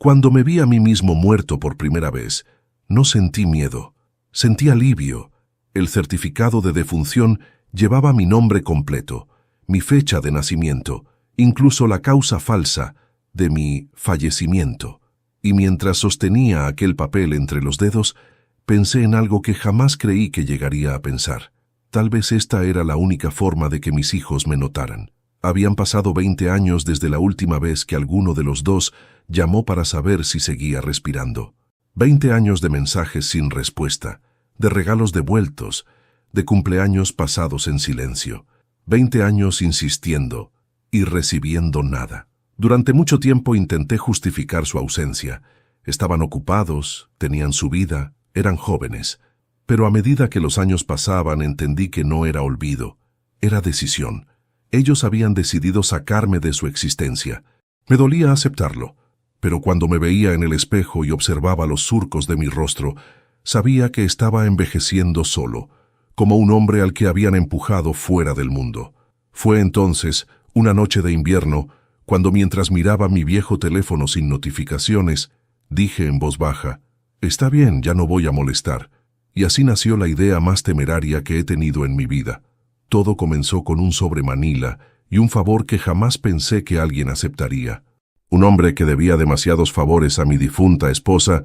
Cuando me vi a mí mismo muerto por primera vez, no sentí miedo, sentí alivio. El certificado de defunción llevaba mi nombre completo, mi fecha de nacimiento, incluso la causa falsa de mi fallecimiento. Y mientras sostenía aquel papel entre los dedos, pensé en algo que jamás creí que llegaría a pensar. Tal vez esta era la única forma de que mis hijos me notaran. Habían pasado 20 años desde la última vez que alguno de los dos llamó para saber si seguía respirando. 20 años de mensajes sin respuesta, de regalos devueltos, de cumpleaños pasados en silencio. 20 años insistiendo y recibiendo nada. Durante mucho tiempo intenté justificar su ausencia. Estaban ocupados, tenían su vida, eran jóvenes. Pero a medida que los años pasaban entendí que no era olvido, era decisión. Ellos habían decidido sacarme de su existencia. Me dolía aceptarlo, pero cuando me veía en el espejo y observaba los surcos de mi rostro, sabía que estaba envejeciendo solo, como un hombre al que habían empujado fuera del mundo. Fue entonces, una noche de invierno, cuando mientras miraba mi viejo teléfono sin notificaciones, dije en voz baja, «Está bien, ya no voy a molestar». Y así nació la idea más temeraria que he tenido en mi vida. Todo comenzó con un sobre Manila y un favor que jamás pensé que alguien aceptaría. Un hombre que debía demasiados favores a mi difunta esposa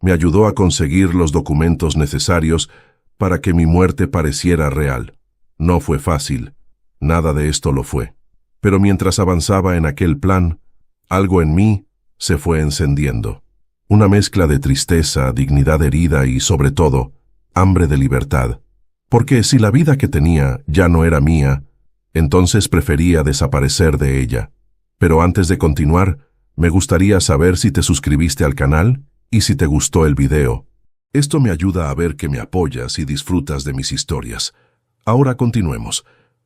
me ayudó a conseguir los documentos necesarios para que mi muerte pareciera real. No fue fácil, nada de esto lo fue. Pero mientras avanzaba en aquel plan, algo en mí se fue encendiendo. Una mezcla de tristeza, dignidad herida y, sobre todo, hambre de libertad. Porque si la vida que tenía ya no era mía, entonces prefería desaparecer de ella. Pero antes de continuar, me gustaría saber si te suscribiste al canal y si te gustó el video. Esto me ayuda a ver que me apoyas y disfrutas de mis historias. Ahora continuemos.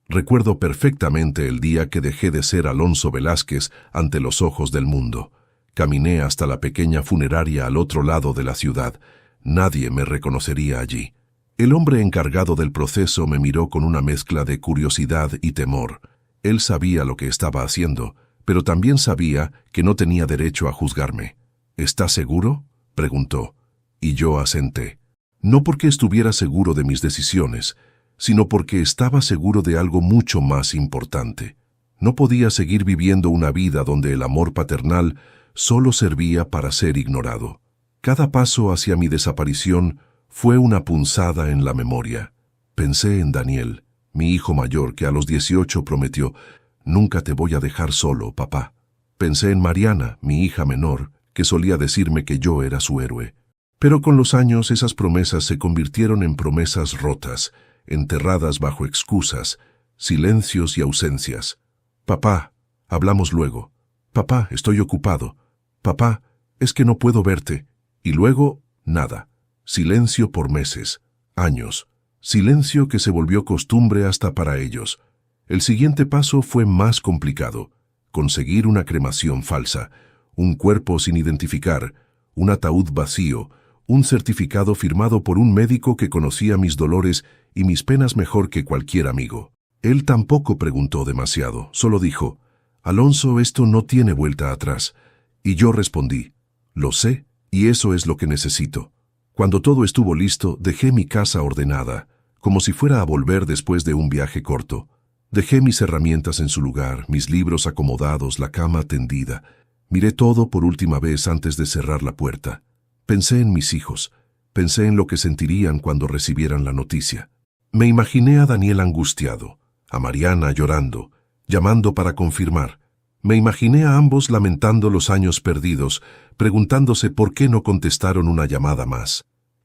Recuerdo perfectamente el día que dejé de ser Alonso Velázquez ante los ojos del mundo. Caminé hasta la pequeña funeraria al otro lado de la ciudad. Nadie me reconocería allí. El hombre encargado del proceso me miró con una mezcla de curiosidad y temor. Él sabía lo que estaba haciendo, pero también sabía que no tenía derecho a juzgarme. «¿Estás seguro?», preguntó, y yo asenté. No porque estuviera seguro de mis decisiones, sino porque estaba seguro de algo mucho más importante. No podía seguir viviendo una vida donde el amor paternal solo servía para ser ignorado. Cada paso hacia mi desaparición fue una punzada en la memoria. Pensé en Daniel, mi hijo mayor, que a los 18 prometió, «Nunca te voy a dejar solo, papá». Pensé en Mariana, mi hija menor, que solía decirme que yo era su héroe. Pero con los años esas promesas se convirtieron en promesas rotas, enterradas bajo excusas, silencios y ausencias. «Papá, hablamos luego. Papá, estoy ocupado. Papá, es que no puedo verte». Y luego, nada. Silencio por meses, años. Silencio que se volvió costumbre hasta para ellos. El siguiente paso fue más complicado. Conseguir una cremación falsa, un cuerpo sin identificar, un ataúd vacío, un certificado firmado por un médico que conocía mis dolores y mis penas mejor que cualquier amigo. Él tampoco preguntó demasiado, solo dijo, «Alonso, esto no tiene vuelta atrás». Y yo respondí, «Lo sé, y eso es lo que necesito». Cuando todo estuvo listo, dejé mi casa ordenada, como si fuera a volver después de un viaje corto. Dejé mis herramientas en su lugar, mis libros acomodados, la cama tendida. Miré todo por última vez antes de cerrar la puerta. Pensé en mis hijos, pensé en lo que sentirían cuando recibieran la noticia. Me imaginé a Daniel angustiado, a Mariana llorando, llamando para confirmar. Me imaginé a ambos lamentando los años perdidos, preguntándose por qué no contestaron una llamada más.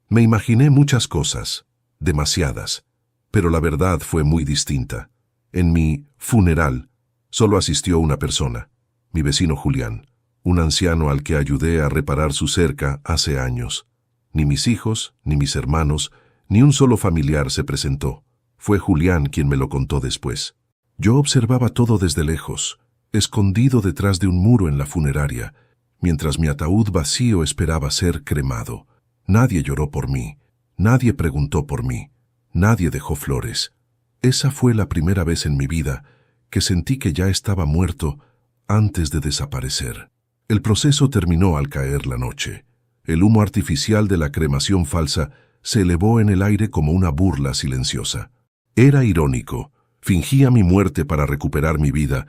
Me imaginé muchas cosas, demasiadas, pero la verdad fue muy distinta. En mi funeral solo asistió una persona, mi vecino Julián, un anciano al que ayudé a reparar su cerca hace años. Ni mis hijos, ni mis hermanos, ni un solo familiar se presentó. Fue Julián quien me lo contó después. Yo observaba todo desde lejos, escondido detrás de un muro en la funeraria, mientras mi ataúd vacío esperaba ser cremado. Nadie lloró por mí, nadie preguntó por mí, nadie dejó flores. Esa fue la primera vez en mi vida que sentí que ya estaba muerto antes de desaparecer. El proceso terminó al caer la noche. El humo artificial de la cremación falsa se elevó en el aire como una burla silenciosa. Era irónico. Fingía mi muerte para recuperar mi vida,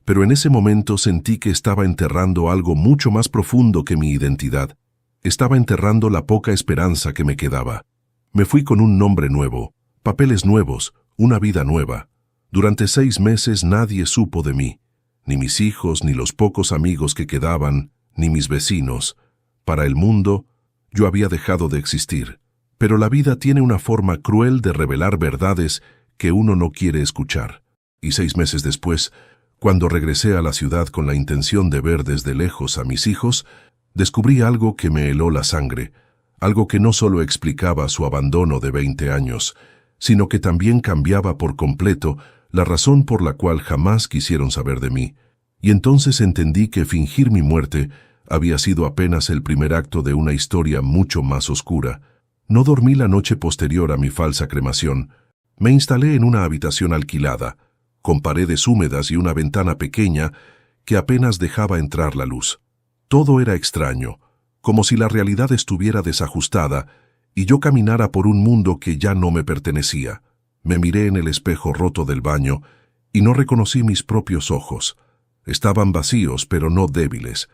pero en ese momento sentí que estaba enterrando algo mucho más profundo que mi identidad. Estaba enterrando la poca esperanza que me quedaba. Me fui con un nombre nuevo, papeles nuevos, una vida nueva. Durante 6 meses nadie supo de mí, ni mis hijos, ni los pocos amigos que quedaban, ni mis vecinos. Para el mundo, yo había dejado de existir. Pero la vida tiene una forma cruel de revelar verdades que uno no quiere escuchar. Y 6 meses después, cuando regresé a la ciudad con la intención de ver desde lejos a mis hijos, descubrí algo que me heló la sangre, algo que no solo explicaba su abandono de 20 años, sino que también cambiaba por completo la razón por la cual jamás quisieron saber de mí. Y entonces entendí que fingir mi muerte había sido apenas el primer acto de una historia mucho más oscura. No dormí la noche posterior a mi falsa cremación. Me instalé en una habitación alquilada, con paredes húmedas y una ventana pequeña que apenas dejaba entrar la luz. Todo era extraño, como si la realidad estuviera desajustada y yo caminara por un mundo que ya no me pertenecía. Me miré en el espejo roto del baño y no reconocí mis propios ojos. Estaban vacíos, pero no débiles.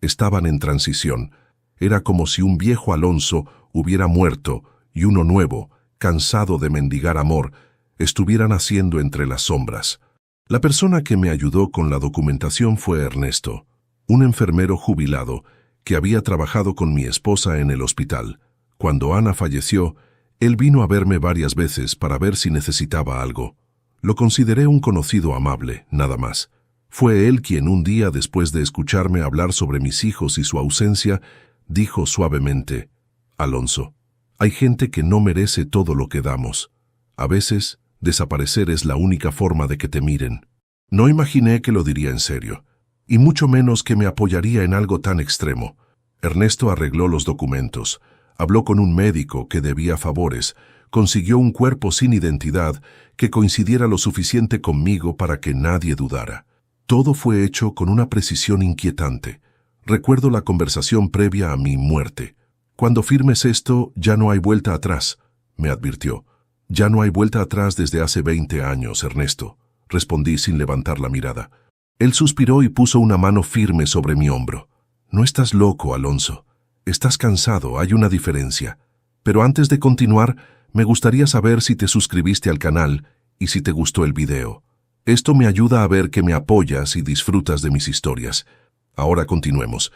Estaban en transición. Era como si un viejo Alonso hubiera muerto y uno nuevo, cansado de mendigar amor, estuviera naciendo entre las sombras. La persona que me ayudó con la documentación fue Ernesto, un enfermero jubilado que había trabajado con mi esposa en el hospital. Cuando Ana falleció, él vino a verme varias veces para ver si necesitaba algo. Lo consideré un conocido amable, nada más. Fue él quien un día, después de escucharme hablar sobre mis hijos y su ausencia, dijo suavemente: «Alonso, hay gente que no merece todo lo que damos. A veces, desaparecer es la única forma de que te miren». No imaginé que lo diría en serio, y mucho menos que me apoyaría en algo tan extremo. Ernesto arregló los documentos, habló con un médico que debía favores, consiguió un cuerpo sin identidad que coincidiera lo suficiente conmigo para que nadie dudara. Todo fue hecho con una precisión inquietante. Recuerdo la conversación previa a mi muerte. «Cuando firmes esto, ya no hay vuelta atrás», me advirtió. «Ya no hay vuelta atrás desde hace 20 años, Ernesto», respondí sin levantar la mirada. Él suspiró y puso una mano firme sobre mi hombro. «No estás loco, Alonso. Estás cansado, hay una diferencia. Pero antes de continuar, me gustaría saber si te suscribiste al canal y si te gustó el video. Esto me ayuda a ver que me apoyas y disfrutas de mis historias. Ahora continuemos».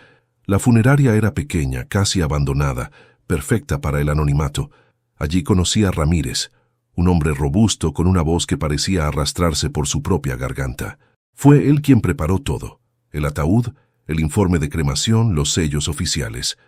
La funeraria era pequeña, casi abandonada, perfecta para el anonimato. Allí conocí a Ramírez, un hombre robusto con una voz que parecía arrastrarse por su propia garganta. Fue él quien preparó todo: el ataúd, el informe de cremación, los sellos oficiales.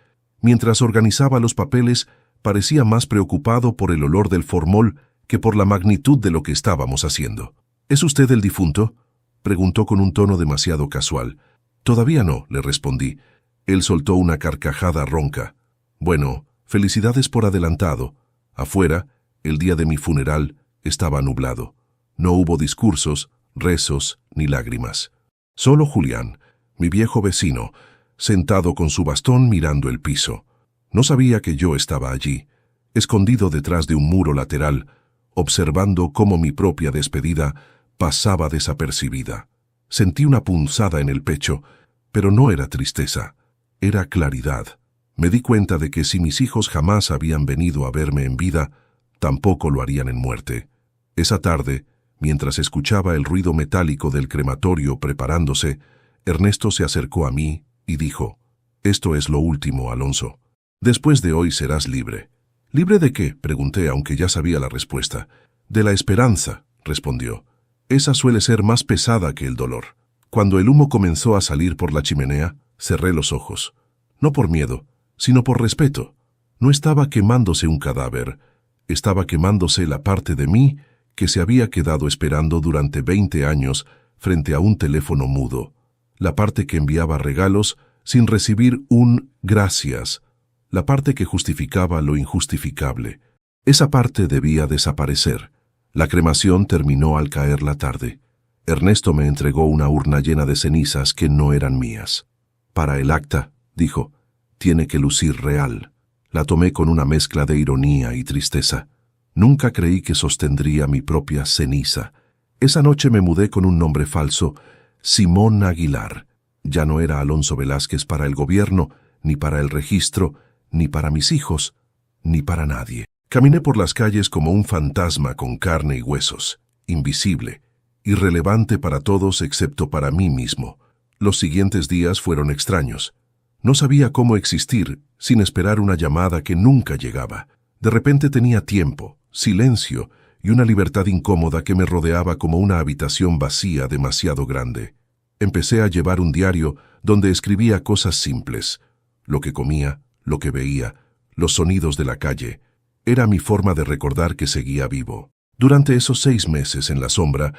Mientras organizaba los papeles, parecía más preocupado por el olor del formol que por la magnitud de lo que estábamos haciendo. «¿Es usted el difunto?», preguntó con un tono demasiado casual. «Todavía no», le respondí. Él soltó una carcajada ronca. «Bueno, felicidades por adelantado». Afuera, el día de mi funeral, estaba nublado. No hubo discursos, rezos ni lágrimas. Solo Julián, mi viejo vecino, sentado con su bastón mirando el piso. No sabía que yo estaba allí, escondido detrás de un muro lateral, observando cómo mi propia despedida pasaba desapercibida. Sentí una punzada en el pecho, pero no era tristeza, era claridad. Me di cuenta de que si mis hijos jamás habían venido a verme en vida, tampoco lo harían en muerte. Esa tarde, mientras escuchaba el ruido metálico del crematorio preparándose, Ernesto se acercó a mí y dijo: «Esto es lo último, Alonso. Después de hoy serás libre». «¿Libre de qué?», pregunté, aunque ya sabía la respuesta. «De la esperanza», respondió. «Esa suele ser más pesada que el dolor». Cuando el humo comenzó a salir por la chimenea, cerré los ojos. No por miedo, sino por respeto. No estaba quemándose un cadáver, estaba quemándose la parte de mí que se había quedado esperando durante 20 años frente a un teléfono mudo, la parte que enviaba regalos sin recibir un gracias, la parte que justificaba lo injustificable. Esa parte debía desaparecer. La cremación terminó al caer la tarde. Ernesto me entregó una urna llena de cenizas que no eran mías. Para el acta, dijo, tiene que lucir real. La tomé con una mezcla de ironía y tristeza. Nunca creí que sostendría mi propia ceniza. Esa noche me mudé con un nombre falso, Simón Aguilar. Ya no era Alonso Velázquez para el gobierno, ni para el registro, ni para mis hijos, ni para nadie. Caminé por las calles como un fantasma con carne y huesos, invisible, irrelevante para todos excepto para mí mismo. Los siguientes días fueron extraños. No sabía cómo existir sin esperar una llamada que nunca llegaba. De repente tenía tiempo, silencio y una libertad incómoda que me rodeaba como una habitación vacía demasiado grande. Empecé a llevar un diario donde escribía cosas simples. Lo que comía, lo que veía, los sonidos de la calle. Era mi forma de recordar que seguía vivo. Durante esos 6 meses en la sombra,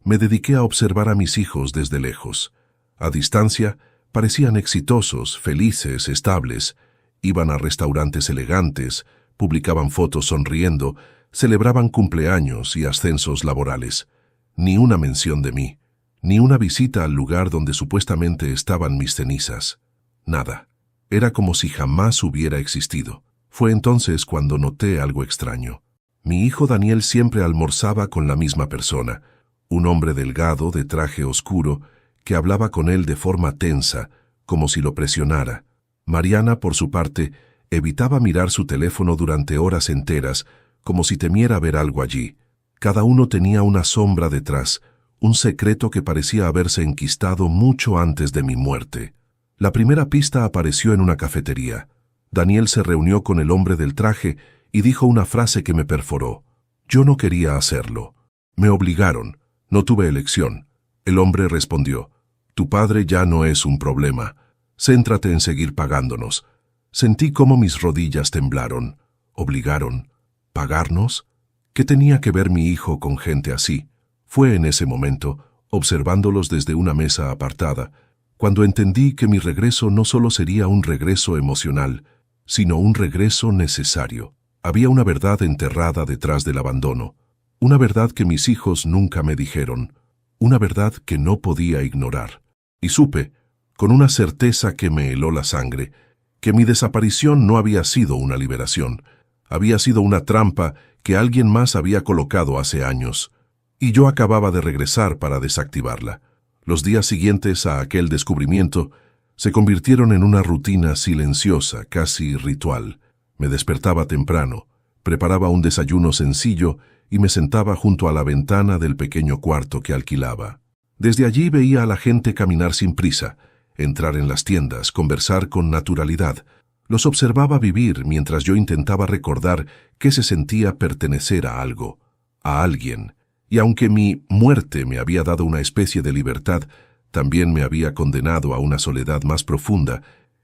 me dediqué a observar a mis hijos desde lejos. A distancia, parecían exitosos, felices, estables. Iban a restaurantes elegantes, publicaban fotos sonriendo, celebraban cumpleaños y ascensos laborales. Ni una mención de mí, ni una visita al lugar donde supuestamente estaban mis cenizas. Nada. Era como si jamás hubiera existido. Fue entonces cuando noté algo extraño. Mi hijo Daniel siempre almorzaba con la misma persona, un hombre delgado de traje oscuro que hablaba con él de forma tensa, como si lo presionara. Mariana, por su parte, evitaba mirar su teléfono durante horas enteras, como si temiera ver algo allí. Cada uno tenía una sombra detrás, un secreto que parecía haberse enquistado mucho antes de mi muerte. La primera pista apareció en una cafetería. Daniel se reunió con el hombre del traje y dijo una frase que me perforó. Yo no quería hacerlo. Me obligaron. No tuve elección. El hombre respondió, tu padre ya no es un problema. Céntrate en seguir pagándonos. Sentí cómo mis rodillas temblaron. ¿Obligaron? ¿Pagarnos? ¿Qué tenía que ver mi hijo con gente así? Fue en ese momento, observándolos desde una mesa apartada, cuando entendí que mi regreso no solo sería un regreso emocional, sino un regreso necesario. Había una verdad enterrada detrás del abandono, una verdad que mis hijos nunca me dijeron, una verdad que no podía ignorar. Y supe, con una certeza que me heló la sangre, que mi desaparición no había sido una liberación, había sido una trampa que alguien más había colocado hace años, y yo acababa de regresar para desactivarla. Los días siguientes a aquel descubrimiento se convirtieron en una rutina silenciosa, casi ritual. Me despertaba temprano, preparaba un desayuno sencillo y me sentaba junto a la ventana del pequeño cuarto que alquilaba. Desde allí veía a la gente caminar sin prisa, entrar en las tiendas, conversar con naturalidad. Los observaba vivir mientras yo intentaba recordar qué se sentía pertenecer a algo, a alguien. Y aunque mi muerte me había dado una especie de libertad, también me había condenado a una soledad más profunda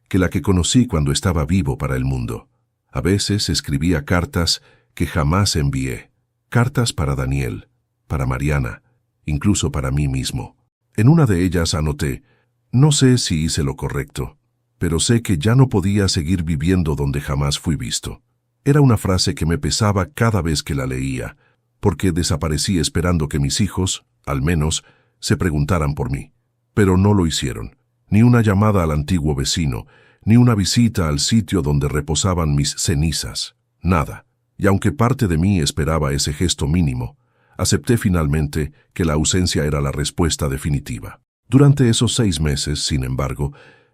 que la que conocí cuando estaba vivo para el mundo. A veces escribía cartas que jamás envié. Cartas para Daniel, para Mariana, incluso para mí mismo. En una de ellas anoté, no sé si hice lo correcto, pero sé que ya no podía seguir viviendo donde jamás fui visto. Era una frase que me pesaba cada vez que la leía, porque desaparecí esperando que mis hijos, al menos, se preguntaran por mí. Pero no lo hicieron. Ni una llamada al antiguo vecino, ni una visita al sitio donde reposaban mis cenizas. Nada. Y aunque parte de mí esperaba ese gesto mínimo, acepté finalmente que la ausencia era la respuesta definitiva. Durante esos 6 meses, sin embargo,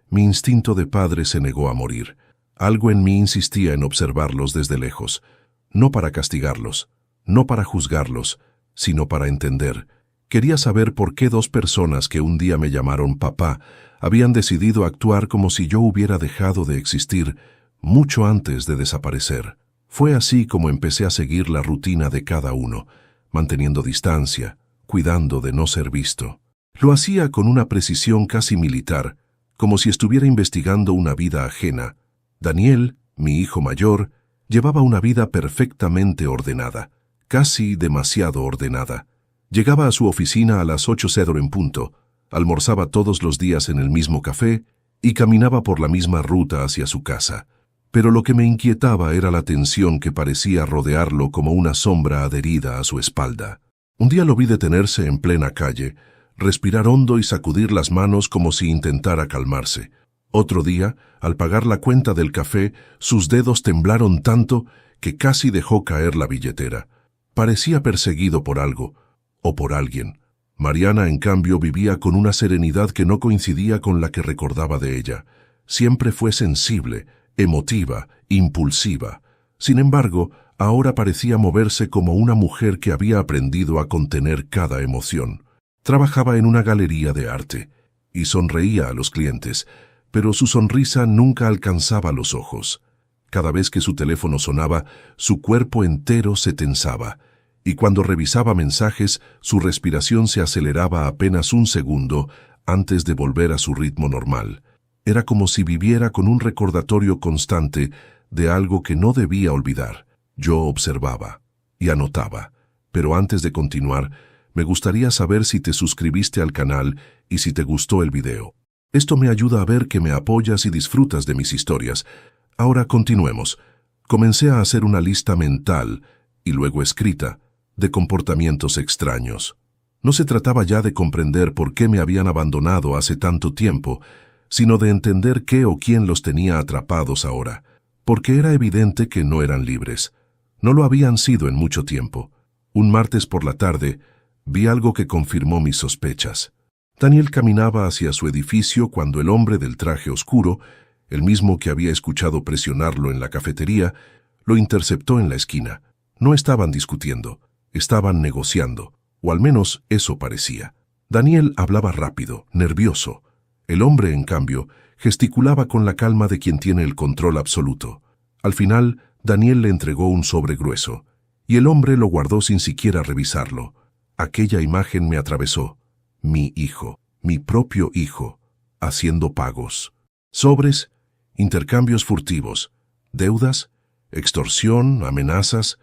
mi instinto de padre se negó a morir. Algo en mí insistía en observarlos desde lejos, no para castigarlos, no para juzgarlos, sino para entender. Quería saber por qué 2 personas que un día me llamaron papá habían decidido actuar como si yo hubiera dejado de existir mucho antes de desaparecer. Fue así como empecé a seguir la rutina de cada uno, manteniendo distancia, cuidando de no ser visto. Lo hacía con una precisión casi militar, como si estuviera investigando una vida ajena. Daniel, mi hijo mayor, llevaba una vida perfectamente ordenada, casi demasiado ordenada. Llegaba a su oficina a las 8:00 en punto, almorzaba todos los días en el mismo café y caminaba por la misma ruta hacia su casa. Pero lo que me inquietaba era la tensión que parecía rodearlo como una sombra adherida a su espalda. Un día lo vi detenerse en plena calle, respirar hondo y sacudir las manos como si intentara calmarse. Otro día, al pagar la cuenta del café, sus dedos temblaron tanto que casi dejó caer la billetera. Parecía perseguido por algo, o por alguien. Mariana, en cambio, vivía con una serenidad que no coincidía con la que recordaba de ella. Siempre fue sensible, emotiva, impulsiva. Sin embargo, ahora parecía moverse como una mujer que había aprendido a contener cada emoción. Trabajaba en una galería de arte y sonreía a los clientes, pero su sonrisa nunca alcanzaba los ojos. Cada vez que su teléfono sonaba, su cuerpo entero se tensaba, y cuando revisaba mensajes, su respiración se aceleraba apenas un segundo antes de volver a su ritmo normal. Era como si viviera con un recordatorio constante de algo que no debía olvidar. Yo observaba y anotaba, pero antes de continuar, me gustaría saber si te suscribiste al canal y si te gustó el video. Esto me ayuda a ver que me apoyas y disfrutas de mis historias. Ahora continuemos. Comencé a hacer una lista mental, y luego escrita, de comportamientos extraños. No se trataba ya de comprender por qué me habían abandonado hace tanto tiempo, sino de entender qué o quién los tenía atrapados ahora, porque era evidente que no eran libres. No lo habían sido en mucho tiempo. Un martes por la tarde, vi algo que confirmó mis sospechas. Daniel caminaba hacia su edificio cuando el hombre del traje oscuro, el mismo que había escuchado presionarlo en la cafetería, lo interceptó en la esquina. No estaban discutiendo, estaban negociando, o al menos eso parecía. Daniel hablaba rápido, nervioso. El hombre, en cambio, gesticulaba con la calma de quien tiene el control absoluto. Al final, Daniel le entregó un sobre grueso, y el hombre lo guardó sin siquiera revisarlo. Aquella imagen me atravesó. Mi hijo, mi propio hijo, haciendo pagos. Sobres, intercambios furtivos, deudas, extorsión, amenazas.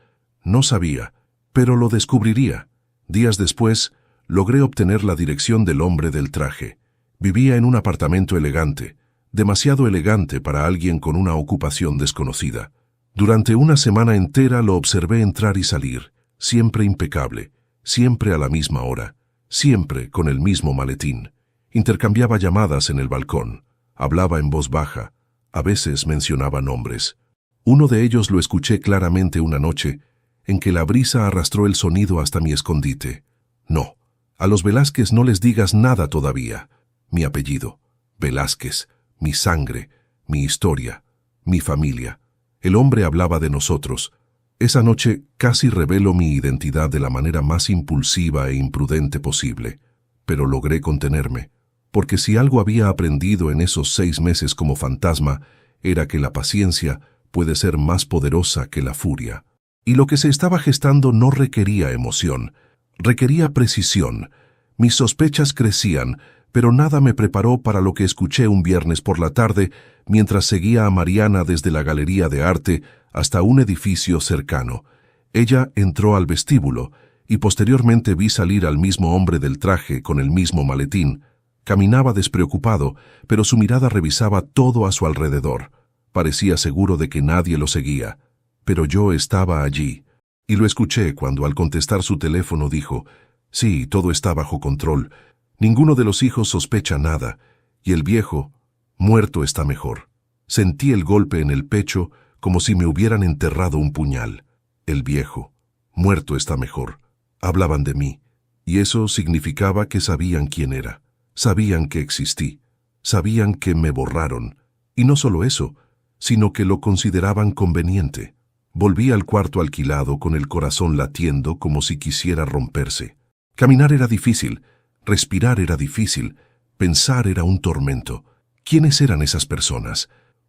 No sabía, pero lo descubriría. Días después, logré obtener la dirección del hombre del traje. Vivía en un apartamento elegante, demasiado elegante para alguien con una ocupación desconocida. Durante una semana entera lo observé entrar y salir, siempre impecable, siempre a la misma hora, siempre con el mismo maletín. Intercambiaba llamadas en el balcón, hablaba en voz baja, a veces mencionaba nombres. Uno de ellos lo escuché claramente una noche, en que la brisa arrastró el sonido hasta mi escondite. No, a los Velázquez no les digas nada todavía. Mi apellido, Velázquez, mi sangre, mi historia, mi familia. El hombre hablaba de nosotros. Esa noche casi reveló mi identidad de la manera más impulsiva e imprudente posible, pero logré contenerme, porque si algo había aprendido en esos 6 meses como fantasma, era que la paciencia puede ser más poderosa que la furia. Y lo que se estaba gestando no requería emoción, requería precisión. Mis sospechas crecían, pero nada me preparó para lo que escuché un viernes por la tarde mientras seguía a Mariana desde la galería de arte hasta un edificio cercano. Ella entró al vestíbulo y posteriormente vi salir al mismo hombre del traje con el mismo maletín. Caminaba despreocupado, pero su mirada revisaba todo a su alrededor. Parecía seguro de que nadie lo seguía, pero yo estaba allí. Y lo escuché cuando al contestar su teléfono dijo: «Sí, todo está bajo control. Ninguno de los hijos sospecha nada, y el viejo, muerto, está mejor». Sentí el golpe en el pecho como si me hubieran enterrado un puñal. El viejo, muerto, está mejor. Hablaban de mí, y eso significaba que sabían quién era. Sabían que existí. Sabían que me borraron. Y no solo eso, sino que lo consideraban conveniente. Volví al cuarto alquilado con el corazón latiendo como si quisiera romperse. Caminar era difícil, respirar era difícil, pensar era un tormento. ¿Quiénes eran esas personas?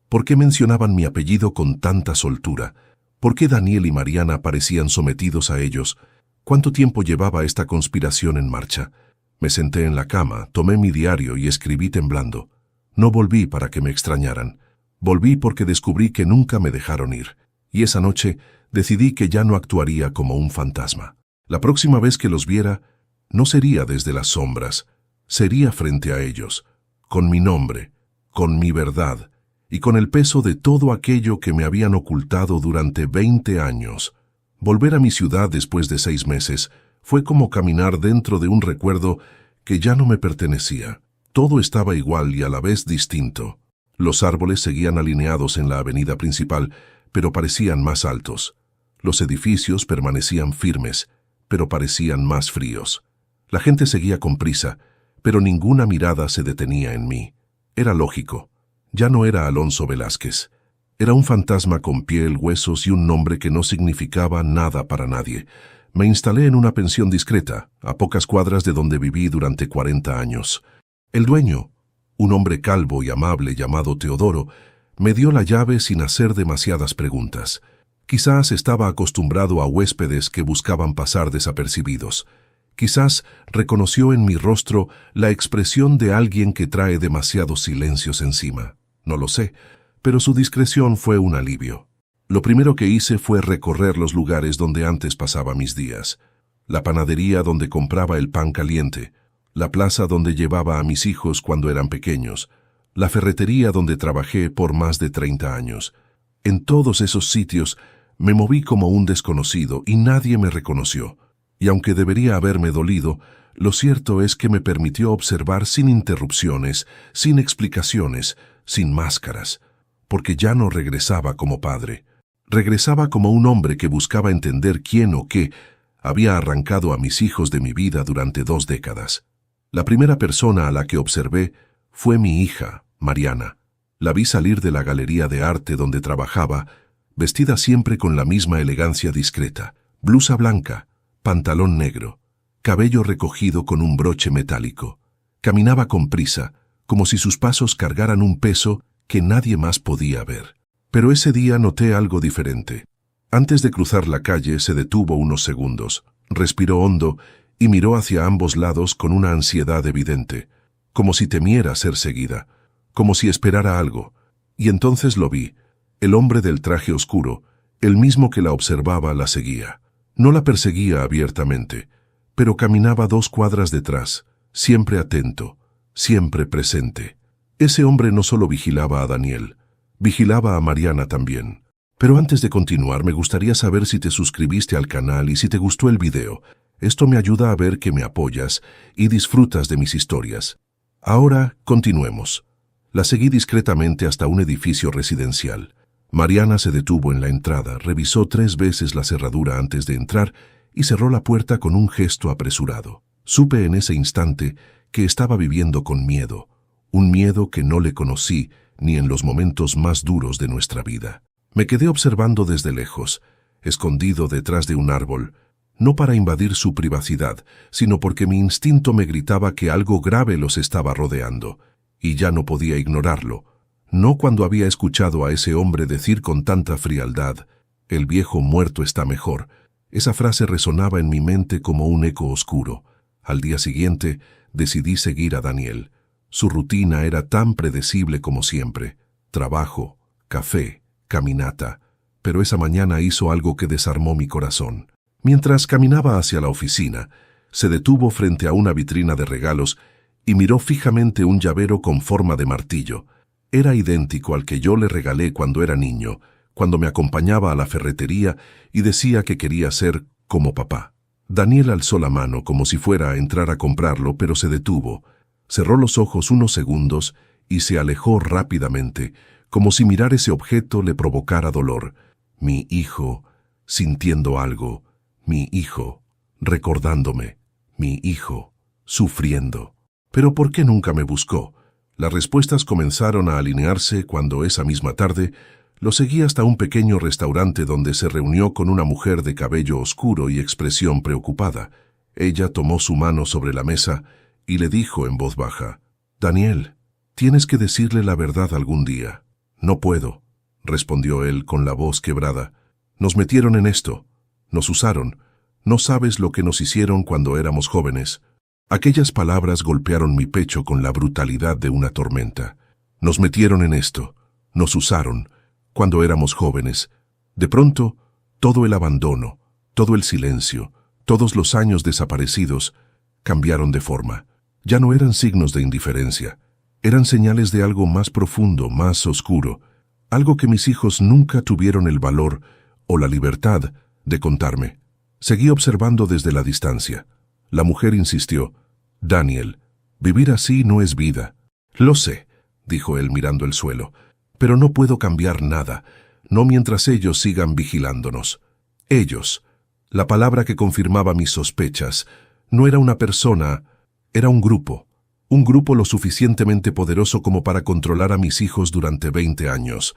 ¿Por qué mencionaban mi apellido con tanta soltura? ¿Por qué Daniel y Mariana parecían sometidos a ellos? ¿Cuánto tiempo llevaba esta conspiración en marcha? Me senté en la cama, tomé mi diario y escribí temblando. No volví para que me extrañaran. Volví porque descubrí que nunca me dejaron ir. Y esa noche decidí que ya no actuaría como un fantasma. La próxima vez que los viera, no sería desde las sombras, sería frente a ellos, con mi nombre, con mi verdad, y con el peso de todo aquello que me habían ocultado durante 20 años. Volver a mi ciudad después de 6 meses fue como caminar dentro de un recuerdo que ya no me pertenecía. Todo estaba igual y a la vez distinto. Los árboles seguían alineados en la avenida principal, pero parecían más altos. Los edificios permanecían firmes, pero parecían más fríos. La gente seguía con prisa, pero ninguna mirada se detenía en mí. Era lógico. Ya no era Alonso Velázquez. Era un fantasma con piel, huesos y un nombre que no significaba nada para nadie. Me instalé en una pensión discreta, a pocas cuadras de donde viví durante 40 años. El dueño, un hombre calvo y amable llamado Teodoro, me dio la llave sin hacer demasiadas preguntas. Quizás estaba acostumbrado a huéspedes que buscaban pasar desapercibidos. Quizás reconoció en mi rostro la expresión de alguien que trae demasiados silencios encima. No lo sé, pero su discreción fue un alivio. Lo primero que hice fue recorrer los lugares donde antes pasaba mis días. La panadería donde compraba el pan caliente, la plaza donde llevaba a mis hijos cuando eran pequeños, la ferretería donde trabajé por más de 30 años. En todos esos sitios me moví como un desconocido y nadie me reconoció. Y aunque debería haberme dolido, lo cierto es que me permitió observar sin interrupciones, sin explicaciones, sin máscaras, porque ya no regresaba como padre. Regresaba como un hombre que buscaba entender quién o qué había arrancado a mis hijos de mi vida durante 2 décadas. La primera persona a la que observé fue mi hija, Mariana. La vi salir de la galería de arte donde trabajaba, vestida siempre con la misma elegancia discreta, blusa blanca, pantalón negro, cabello recogido con un broche metálico. Caminaba con prisa, como si sus pasos cargaran un peso que nadie más podía ver. Pero ese día noté algo diferente. Antes de cruzar la calle se detuvo unos segundos, respiró hondo y miró hacia ambos lados con una ansiedad evidente, como si temiera ser seguida, como si esperara algo. Y entonces lo vi, el hombre del traje oscuro, el mismo que la observaba, la seguía. No la perseguía abiertamente, pero caminaba 2 cuadras detrás, siempre atento, siempre presente. Ese hombre no solo vigilaba a Daniel, vigilaba a Mariana también. Pero antes de continuar, me gustaría saber si te suscribiste al canal y si te gustó el video. Esto me ayuda a ver que me apoyas y disfrutas de mis historias. Ahora, continuemos. La seguí discretamente hasta un edificio residencial. Mariana se detuvo en la entrada, revisó 3 veces la cerradura antes de entrar y cerró la puerta con un gesto apresurado. Supe en ese instante que estaba viviendo con miedo, un miedo que no le conocí ni en los momentos más duros de nuestra vida. Me quedé observando desde lejos, escondido detrás de un árbol, no para invadir su privacidad, sino porque mi instinto me gritaba que algo grave los estaba rodeando, y ya no podía ignorarlo. No cuando había escuchado a ese hombre decir con tanta frialdad, «El viejo muerto está mejor». Esa frase resonaba en mi mente como un eco oscuro. Al día siguiente, decidí seguir a Daniel. Su rutina era tan predecible como siempre. Trabajo, café, caminata. Pero esa mañana hizo algo que desarmó mi corazón. Mientras caminaba hacia la oficina, se detuvo frente a una vitrina de regalos y miró fijamente un llavero con forma de martillo. Era idéntico al que yo le regalé cuando era niño, cuando me acompañaba a la ferretería y decía que quería ser como papá. Daniel alzó la mano como si fuera a entrar a comprarlo, pero se detuvo. Cerró los ojos unos segundos y se alejó rápidamente, como si mirar ese objeto le provocara dolor. Mi hijo, sintiendo algo. Mi hijo, recordándome. Mi hijo, sufriendo. ¿Pero por qué nunca me buscó? Las respuestas comenzaron a alinearse cuando esa misma tarde lo seguí hasta un pequeño restaurante donde se reunió con una mujer de cabello oscuro y expresión preocupada. Ella tomó su mano sobre la mesa y le dijo en voz baja, «Daniel, tienes que decirle la verdad algún día». «No puedo», respondió él con la voz quebrada. «Nos metieron en esto. Nos usaron. No sabes lo que nos hicieron cuando éramos jóvenes». Aquellas palabras golpearon mi pecho con la brutalidad de una tormenta. Nos metieron en esto. Nos usaron. Cuando éramos jóvenes. De pronto, todo el abandono, todo el silencio, todos los años desaparecidos, cambiaron de forma. Ya no eran signos de indiferencia. Eran señales de algo más profundo, más oscuro. Algo que mis hijos nunca tuvieron el valor o la libertad de contarme. Seguí observando desde la distancia. La mujer insistió, «Daniel, vivir así no es vida». «Lo sé», dijo él mirando el suelo. Pero no puedo cambiar nada, no mientras ellos sigan vigilándonos. Ellos. La palabra que confirmaba mis sospechas. No era una persona, era un grupo. Un grupo lo suficientemente poderoso como para controlar a mis hijos durante 20 años.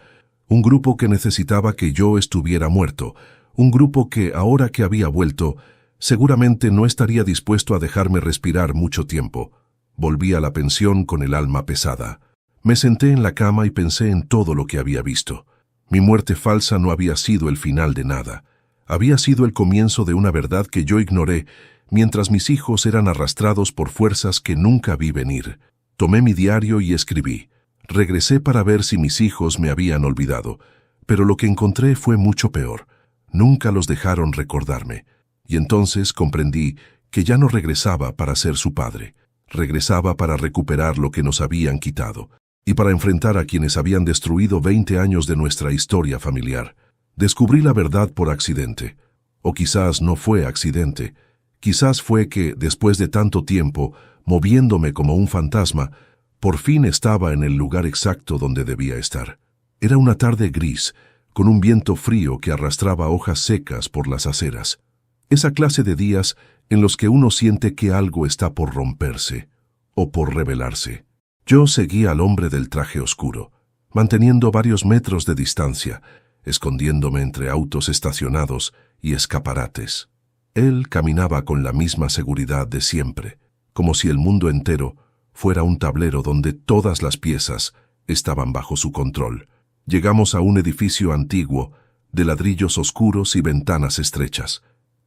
Un grupo que necesitaba que yo estuviera muerto. Un grupo que, ahora que había vuelto, seguramente no estaría dispuesto a dejarme respirar mucho tiempo. Volví a la pensión con el alma pesada. Me senté en la cama y pensé en todo lo que había visto. Mi muerte falsa no había sido el final de nada. Había sido el comienzo de una verdad que yo ignoré, mientras mis hijos eran arrastrados por fuerzas que nunca vi venir. Tomé mi diario y escribí. Regresé para ver si mis hijos me habían olvidado, pero lo que encontré fue mucho peor. Nunca los dejaron recordarme. Y entonces comprendí que ya no regresaba para ser su padre. Regresaba para recuperar lo que nos habían quitado, y para enfrentar a quienes habían destruido 20 años de nuestra historia familiar. Descubrí la verdad por accidente. O quizás no fue accidente. Quizás fue que, después de tanto tiempo, moviéndome como un fantasma, por fin estaba en el lugar exacto donde debía estar. Era una tarde gris, con un viento frío que arrastraba hojas secas por las aceras. Esa clase de días en los que uno siente que algo está por romperse, o por revelarse. Yo seguí al hombre del traje oscuro, manteniendo varios metros de distancia, escondiéndome entre autos estacionados y escaparates. Él caminaba con la misma seguridad de siempre, como si el mundo entero fuera un tablero donde todas las piezas estaban bajo su control. Llegamos a un edificio antiguo, de ladrillos oscuros y ventanas estrechas.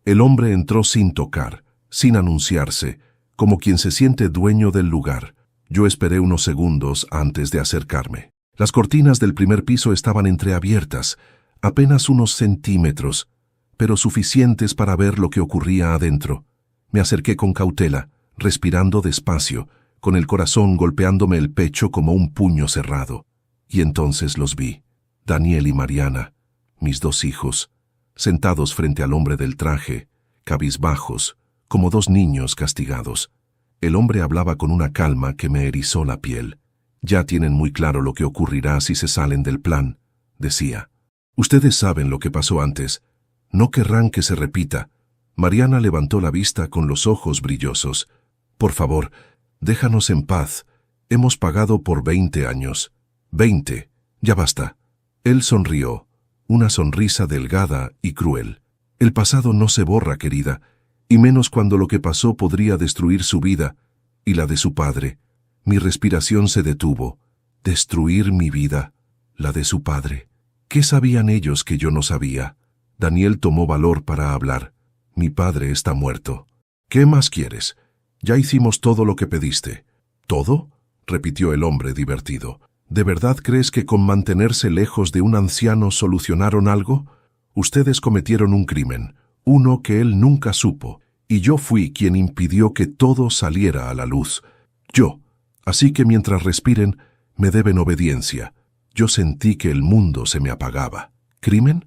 El hombre entró sin tocar, sin anunciarse, como quien se siente dueño del lugar. Yo esperé unos segundos antes de acercarme. Las cortinas del primer piso estaban entreabiertas, apenas unos centímetros, pero suficientes para ver lo que ocurría adentro. Me acerqué con cautela, respirando despacio, con el corazón golpeándome el pecho como un puño cerrado. Y entonces los vi, Daniel y Mariana, mis dos hijos, sentados frente al hombre del traje, cabizbajos, como dos niños castigados. El hombre hablaba con una calma que me erizó la piel. Ya tienen muy claro lo que ocurrirá si se salen del plan, decía. Ustedes saben lo que pasó antes. No querrán que se repita. Mariana levantó la vista con los ojos brillosos. Por favor, déjanos en paz. Hemos pagado por 20 años. 20. Ya basta. Él sonrió, una sonrisa delgada y cruel. El pasado no se borra, querida, y menos cuando lo que pasó podría destruir su vida y la de su padre. Mi respiración se detuvo. Destruir mi vida, la de su padre. ¿Qué sabían ellos que yo no sabía? Daniel tomó valor para hablar. Mi padre está muerto. ¿Qué más quieres? Ya hicimos todo lo que pediste. ¿Todo?, repitió el hombre divertido. ¿De verdad crees que con mantenerse lejos de un anciano solucionaron algo? Ustedes cometieron un crimen, uno que él nunca supo, y yo fui quien impidió que todo saliera a la luz. Yo. Así que mientras respiren, me deben obediencia. Yo sentí que el mundo se me apagaba. ¿Crimen?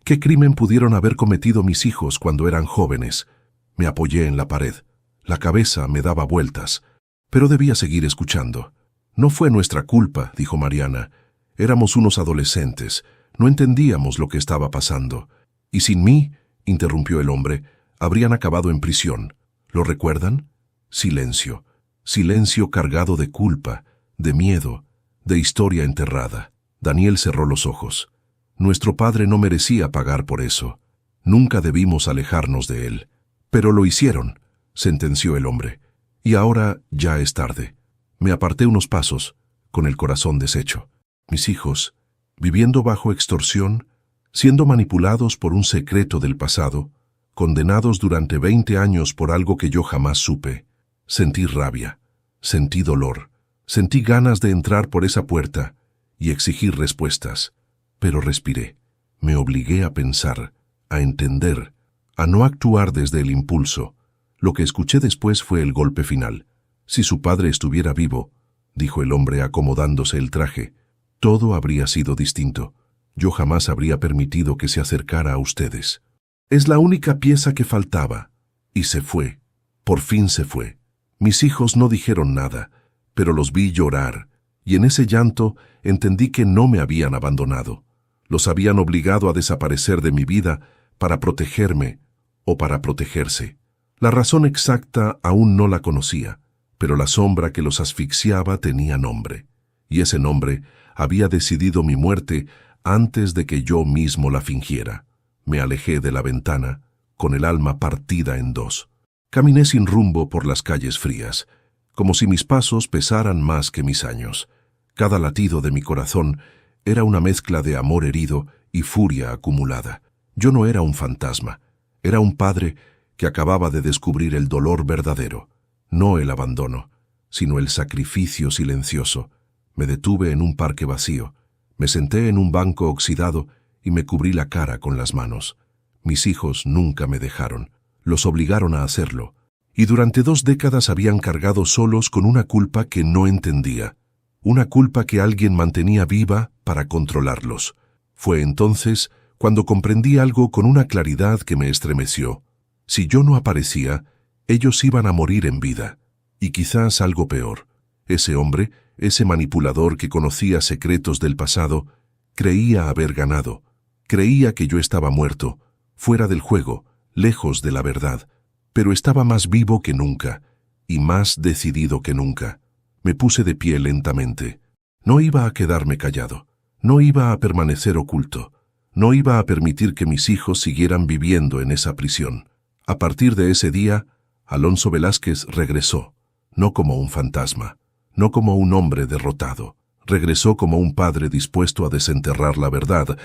¿Qué crimen pudieron haber cometido mis hijos cuando eran jóvenes? Me apoyé en la pared. La cabeza me daba vueltas, pero debía seguir escuchando. No fue nuestra culpa, dijo Mariana. Éramos unos adolescentes. No entendíamos lo que estaba pasando. Y sin mí, interrumpió el hombre, habrían acabado en prisión. ¿Lo recuerdan? Silencio. Silencio cargado de culpa, de miedo, de historia enterrada. Daniel cerró los ojos. Nuestro padre no merecía pagar por eso. Nunca debimos alejarnos de él. Pero lo hicieron, sentenció el hombre. Y ahora ya es tarde. Me aparté unos pasos, con el corazón deshecho. Mis hijos, viviendo bajo extorsión, siendo manipulados por un secreto del pasado, condenados durante 20 años por algo que yo jamás supe. Sentí rabia, sentí dolor, sentí ganas de entrar por esa puerta y exigir respuestas. Pero respiré, me obligué a pensar, a entender, a no actuar desde el impulso. Lo que escuché después fue el golpe final. Si su padre estuviera vivo, dijo el hombre acomodándose el traje, todo habría sido distinto. Yo jamás habría permitido que se acercara a ustedes. Es la única pieza que faltaba. Y se fue. Por fin se fue. Mis hijos no dijeron nada, pero los vi llorar, y en ese llanto entendí que no me habían abandonado. Los habían obligado a desaparecer de mi vida para protegerme o para protegerse. La razón exacta aún no la conocía, pero la sombra que los asfixiaba tenía nombre, y ese nombre había decidido mi muerte antes de que yo mismo la fingiera. Me alejé de la ventana, con el alma partida en dos. Caminé sin rumbo por las calles frías, como si mis pasos pesaran más que mis años. Cada latido de mi corazón era una mezcla de amor herido y furia acumulada. Yo no era un fantasma, era un padre que acababa de descubrir el dolor verdadero, no el abandono, sino el sacrificio silencioso. Me detuve en un parque vacío, me senté en un banco oxidado y me cubrí la cara con las manos. Mis hijos nunca me dejaron, los obligaron a hacerlo, y durante 2 décadas habían cargado solos con una culpa que no entendía, una culpa que alguien mantenía viva para controlarlos. Fue entonces cuando comprendí algo con una claridad que me estremeció. Si yo no aparecía, ellos iban a morir en vida. Y quizás algo peor. Ese hombre, ese manipulador que conocía secretos del pasado, creía haber ganado. Creía que yo estaba muerto, fuera del juego, lejos de la verdad. Pero estaba más vivo que nunca, y más decidido que nunca. Me puse de pie lentamente. No iba a quedarme callado. No iba a permanecer oculto. No iba a permitir que mis hijos siguieran viviendo en esa prisión. A partir de ese día, Alonso Velázquez regresó, no como un fantasma, no como un hombre derrotado. Regresó como un padre dispuesto a desenterrar la verdad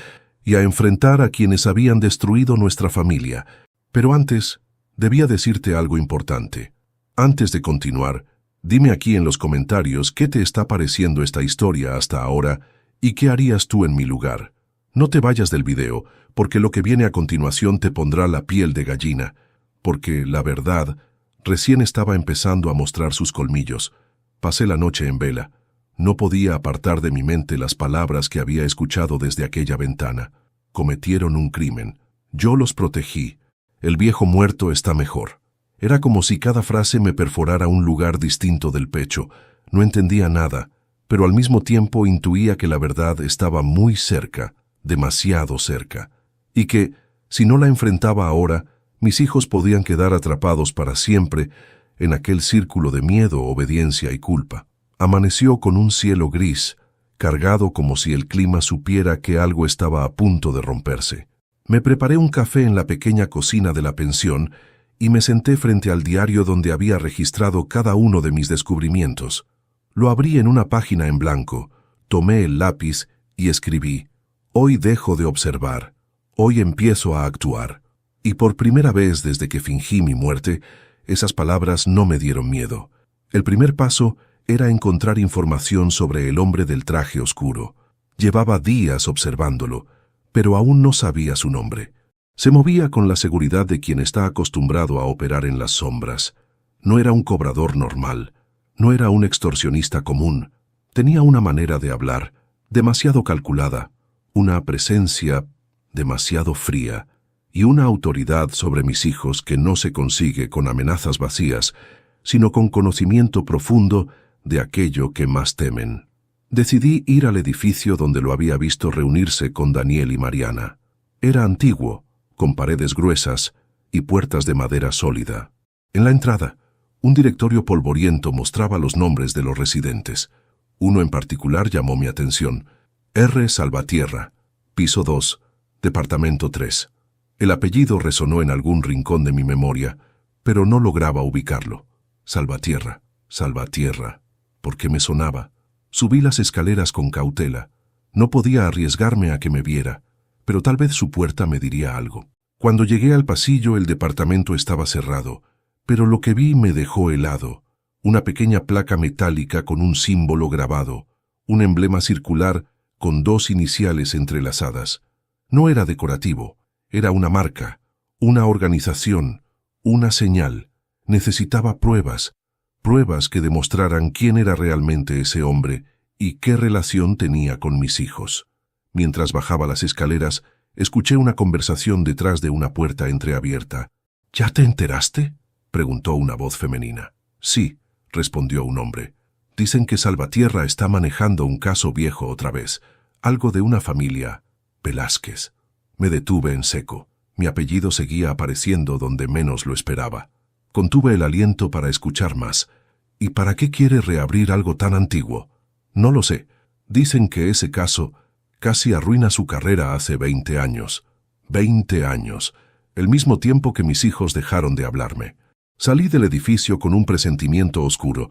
y a enfrentar a quienes habían destruido nuestra familia. Pero antes, debía decirte algo importante. Antes de continuar, dime aquí en los comentarios qué te está pareciendo esta historia hasta ahora y qué harías tú en mi lugar. No te vayas del video, porque lo que viene a continuación te pondrá la piel de gallina, porque la verdad recién estaba empezando a mostrar sus colmillos. Pasé la noche en vela. No podía apartar de mi mente las palabras que había escuchado desde aquella ventana. Cometieron un crimen. Yo los protegí. El viejo muerto está mejor. Era como si cada frase me perforara un lugar distinto del pecho. No entendía nada, pero al mismo tiempo intuía que la verdad estaba muy cerca, demasiado cerca, y que, si no la enfrentaba ahora, mis hijos podían quedar atrapados para siempre en aquel círculo de miedo, obediencia y culpa. Amaneció con un cielo gris, cargado como si el clima supiera que algo estaba a punto de romperse. Me preparé un café en la pequeña cocina de la pensión y me senté frente al diario donde había registrado cada uno de mis descubrimientos. Lo abrí en una página en blanco, tomé el lápiz y escribí: «Hoy dejo de observar, hoy empiezo a actuar». Y por primera vez desde que fingí mi muerte, esas palabras no me dieron miedo. El primer paso era encontrar información sobre el hombre del traje oscuro. Llevaba días observándolo, pero aún no sabía su nombre. Se movía con la seguridad de quien está acostumbrado a operar en las sombras. No era un cobrador normal, no era un extorsionista común. Tenía una manera de hablar demasiado calculada, una presencia demasiado fría y una autoridad sobre mis hijos que no se consigue con amenazas vacías, sino con conocimiento profundo de aquello que más temen. Decidí ir al edificio donde lo había visto reunirse con Daniel y Mariana. Era antiguo, con paredes gruesas y puertas de madera sólida. En la entrada, un directorio polvoriento mostraba los nombres de los residentes. Uno en particular llamó mi atención: R. Salvatierra, piso 2, departamento 3. El apellido resonó en algún rincón de mi memoria, pero no lograba ubicarlo. Salvatierra, Salvatierra. ¿Por qué me sonaba? Subí las escaleras con cautela. No podía arriesgarme a que me viera, pero tal vez su puerta me diría algo. Cuando llegué al pasillo, el departamento estaba cerrado, pero lo que vi me dejó helado. Una pequeña placa metálica con un símbolo grabado, un emblema circular con 2 iniciales entrelazadas. No era decorativo, era una marca, una organización, una señal. Necesitaba pruebas, pruebas que demostraran quién era realmente ese hombre y qué relación tenía con mis hijos. Mientras bajaba las escaleras, escuché una conversación detrás de una puerta entreabierta. «¿Ya te enteraste?», preguntó una voz femenina. «Sí», respondió un hombre. Dicen que Salvatierra está manejando un caso viejo otra vez, algo de una familia, Velázquez. Me detuve en seco. Mi apellido seguía apareciendo donde menos lo esperaba. Contuve el aliento para escuchar más. ¿Y para qué quiere reabrir algo tan antiguo? No lo sé. Dicen que ese caso casi arruina su carrera hace 20 años. 20 años. El mismo tiempo que mis hijos dejaron de hablarme. Salí del edificio con un presentimiento oscuro.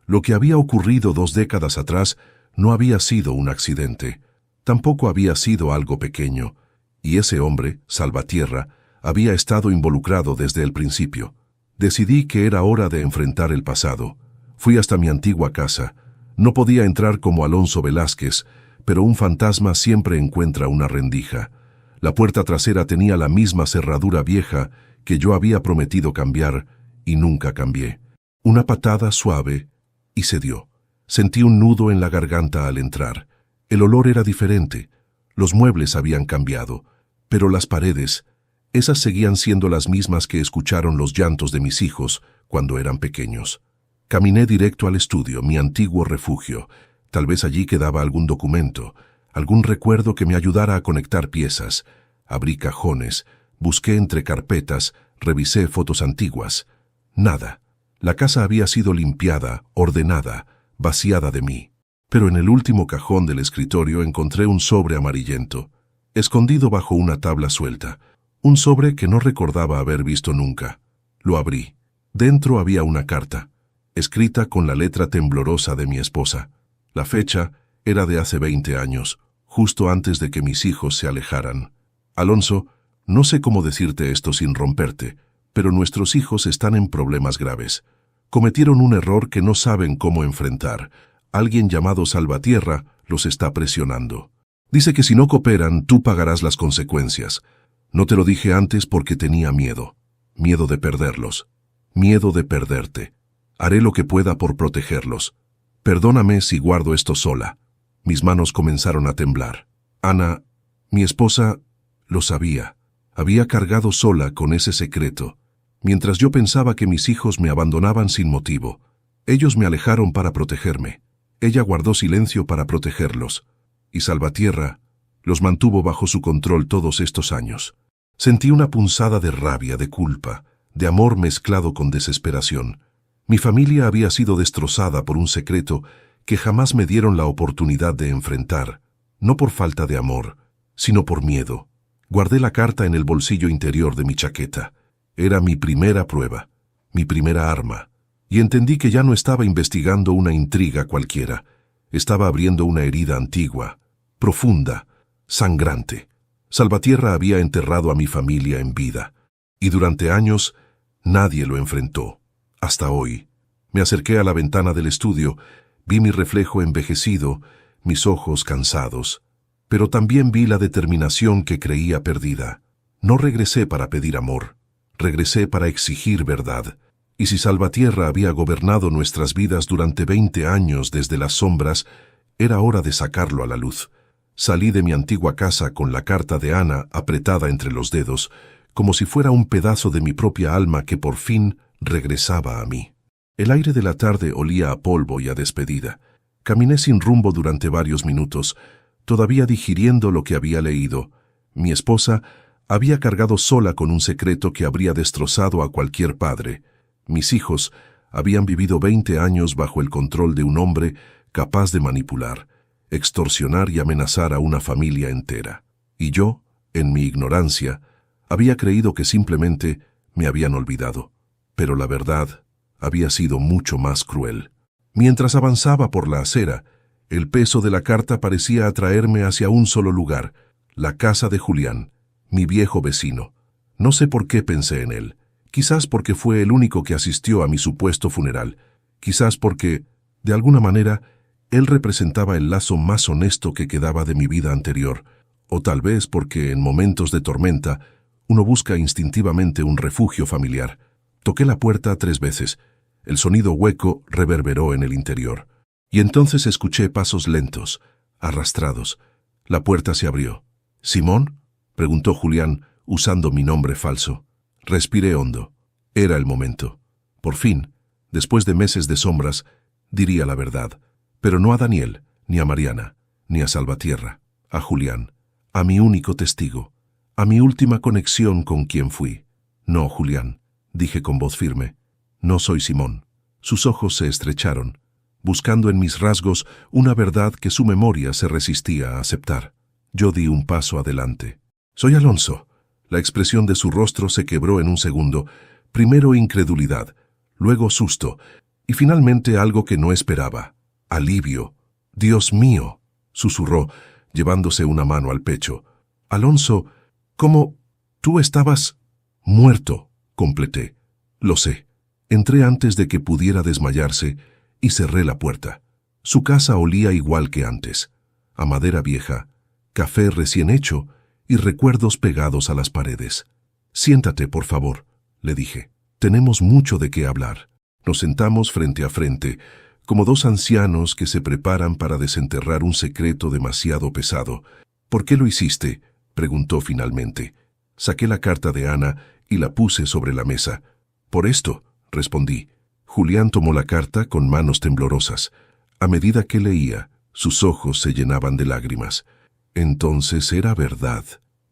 Lo que había ocurrido 2 décadas atrás no había sido un accidente. Tampoco había sido algo pequeño. Y ese hombre, Salvatierra, había estado involucrado desde el principio. Decidí que era hora de enfrentar el pasado. Fui hasta mi antigua casa. No podía entrar como Alonso Velázquez, pero un fantasma siempre encuentra una rendija. La puerta trasera tenía la misma cerradura vieja que yo había prometido cambiar, y nunca cambié. Una patada suave, y se dio. Sentí un nudo en la garganta al entrar. El olor era diferente. Los muebles habían cambiado, pero las paredes, esas seguían siendo las mismas que escucharon los llantos de mis hijos cuando eran pequeños. Caminé directo al estudio, mi antiguo refugio. Tal vez allí quedaba algún documento, algún recuerdo que me ayudara a conectar piezas. Abrí cajones, busqué entre carpetas, revisé fotos antiguas. Nada. La casa había sido limpiada, ordenada, vaciada de mí. Pero en el último cajón del escritorio encontré un sobre amarillento, escondido bajo una tabla suelta. Un sobre que no recordaba haber visto nunca. Lo abrí. Dentro había una carta, escrita con la letra temblorosa de mi esposa. La fecha era de hace 20 años, justo antes de que mis hijos se alejaran. Alonso, no sé cómo decirte esto sin romperte, pero nuestros hijos están en problemas graves. Cometieron un error que no saben cómo enfrentar. Alguien llamado Salvatierra los está presionando. Dice que si no cooperan, tú pagarás las consecuencias. No te lo dije antes porque tenía miedo. Miedo de perderlos. Miedo de perderte. Haré lo que pueda por protegerlos. Perdóname si guardo esto sola. Mis manos comenzaron a temblar. Ana, mi esposa, lo sabía. Había cargado sola con ese secreto. Mientras yo pensaba que mis hijos me abandonaban sin motivo. Ellos me alejaron para protegerme. Ella guardó silencio para protegerlos, y Salvatierra los mantuvo bajo su control todos estos años. Sentí una punzada de rabia, de culpa, de amor mezclado con desesperación. Mi familia había sido destrozada por un secreto que jamás me dieron la oportunidad de enfrentar, no por falta de amor, sino por miedo. Guardé la carta en el bolsillo interior de mi chaqueta. Era mi primera prueba, mi primera arma. Y entendí que ya no estaba investigando una intriga cualquiera. Estaba abriendo una herida antigua, profunda, sangrante. Salvatierra había enterrado a mi familia en vida. Y durante años, nadie lo enfrentó. Hasta hoy. Me acerqué a la ventana del estudio, vi mi reflejo envejecido, mis ojos cansados. Pero también vi la determinación que creía perdida. No regresé para pedir amor. Regresé para exigir verdad. Y si Salvatierra había gobernado nuestras vidas durante 20 años desde las sombras, era hora de sacarlo a la luz. Salí de mi antigua casa con la carta de Ana apretada entre los dedos, como si fuera un pedazo de mi propia alma que por fin regresaba a mí. El aire de la tarde olía a polvo y a despedida. Caminé sin rumbo durante varios minutos, todavía digiriendo lo que había leído. Mi esposa había cargado sola con un secreto que habría destrozado a cualquier padre. Mis hijos habían vivido 20 años bajo el control de un hombre capaz de manipular, extorsionar y amenazar a una familia entera. Y yo, en mi ignorancia, había creído que simplemente me habían olvidado. Pero la verdad había sido mucho más cruel. Mientras avanzaba por la acera, el peso de la carta parecía atraerme hacia un solo lugar, la casa de Julián, mi viejo vecino. No sé por qué pensé en él. Quizás porque fue el único que asistió a mi supuesto funeral. Quizás porque, de alguna manera, él representaba el lazo más honesto que quedaba de mi vida anterior. O tal vez porque en momentos de tormenta uno busca instintivamente un refugio familiar. Toqué la puerta 3 veces. El sonido hueco reverberó en el interior. Y entonces escuché pasos lentos, arrastrados. La puerta se abrió. ¿Simón?, preguntó Julián, usando mi nombre falso. Respiré hondo. Era el momento. Por fin, después de meses de sombras, Diría la verdad, pero no a Daniel, ni a Mariana, ni a Salvatierra, a Julián, a mi único testigo, a mi última conexión con quien fui. No, Julián, dije con voz firme, no soy Simón. Sus ojos se estrecharon, buscando en mis rasgos una verdad que su memoria se resistía a aceptar. Yo di un paso adelante. Soy Alonso. La expresión de su rostro se quebró en un segundo, primero incredulidad, luego susto, y finalmente algo que no esperaba, alivio. Dios mío, susurró, llevándose una mano al pecho. Alonso, ¿cómo? Tú estabas muerto, completé. Lo sé. Entré antes de que pudiera desmayarse y cerré la puerta. Su casa olía igual que antes, a madera vieja, café recién hecho y recuerdos pegados a las paredes. Siéntate, por favor, le dije. Tenemos mucho de qué hablar. Nos sentamos frente a frente, como dos ancianos que se preparan para desenterrar un secreto demasiado pesado. ¿Por qué lo hiciste?, preguntó finalmente. Saqué la carta de Ana y la puse sobre la mesa. Por esto, respondí. Julián tomó la carta con manos temblorosas. A medida que leía, sus ojos se llenaban de lágrimas. Entonces era verdad,